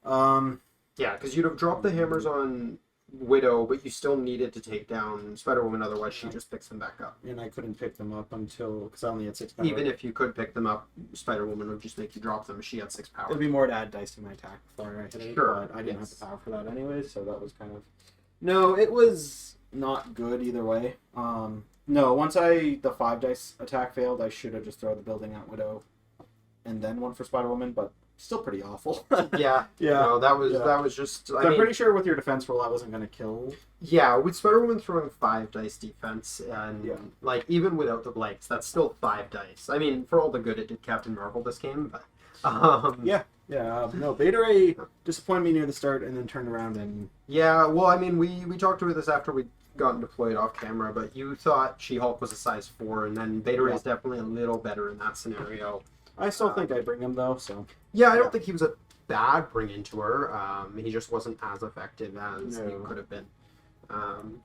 Speaker 1: Yeah, because you'd have dropped the hammers on Widow, but you still needed to take down Spider-Woman, otherwise she just picks them back up.
Speaker 3: And I couldn't pick them up because I only had 6 power.
Speaker 1: Even if you could pick them up, Spider-Woman would just make you drop them. She had 6 power.
Speaker 3: It'd be more to add dice to my attack before I hit it,
Speaker 1: Sure,
Speaker 3: but I didn't have
Speaker 1: yes.
Speaker 3: the power for that anyway, so that was kind of... No, it was not good either way. No, once the 5 dice attack failed, I should have just thrown the building at Widow and then one for Spider-Woman, but still pretty awful.
Speaker 1: Yeah.
Speaker 3: Yeah.
Speaker 1: No, that was just.
Speaker 3: I'm pretty sure with your defense roll, I wasn't going to kill.
Speaker 1: Yeah, with Spider-Woman throwing 5 dice defense, and like even without the blanks, that's still 5 dice. I mean, for all the good it did Captain Marvel this game, but.
Speaker 3: No, Beta Ray disappointed me near the start and then turned around and...
Speaker 1: Yeah, well, I mean, we talked about this after we'd gotten deployed off camera, but you thought She-Hulk was a size 4, and then Beta Ray's definitely a little better in that scenario.
Speaker 3: I still think I bring him, though, so...
Speaker 1: Yeah, I don't think he was a bad bring into her. He just wasn't as effective as he could have been.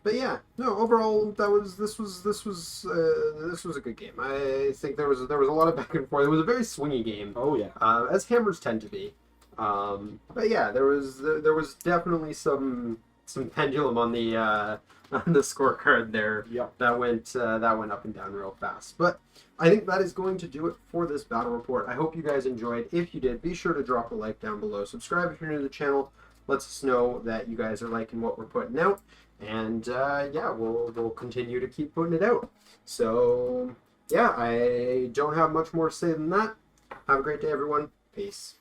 Speaker 1: But yeah, no. Overall, this was a good game. I think there was a lot of back and forth. It was a very swingy game.
Speaker 3: Oh yeah.
Speaker 1: As hammers tend to be. But yeah, there was definitely some pendulum on the scorecard there.
Speaker 3: Yep.
Speaker 1: That went up and down real fast. But I think that is going to do it for this battle report. I hope you guys enjoyed. If you did, be sure to drop a like down below. Subscribe if you're new to the channel. lets us know that you guys are liking what we're putting out. And yeah, we'll continue to keep putting it out. So yeah, I don't have much more to say than that. Have a great day, everyone. Peace.